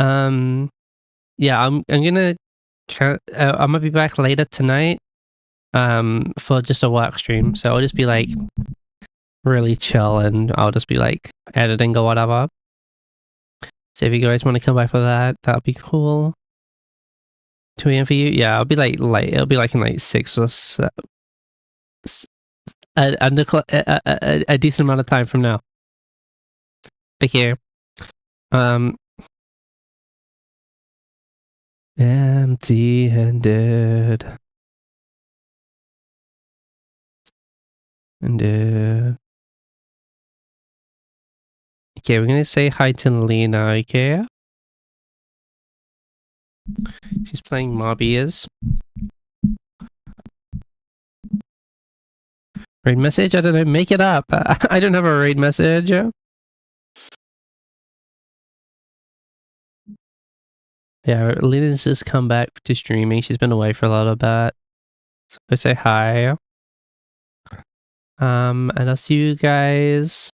Yeah, I'm gonna be back later tonight, for just a work stream. So I'll just be like really chill and I'll just be like editing or whatever. So if you guys want to come by for that, that'll be cool. 2 a.m. for you? Yeah, I'll be like late. It'll be like in like 6 or so. A decent amount of time from now. Okay. Empty-handed. Okay, we're gonna say hi to Lena, okay? She's playing Mobbies. Raid message? I don't know, make it up. I don't have a raid message. Yeah, Lena's just come back to streaming. She's been away for a little bit. So I say hi. And I'll see you guys.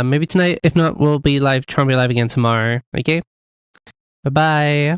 Maybe tonight. If not, we'll be live, try and be live again tomorrow. Okay? Bye-bye.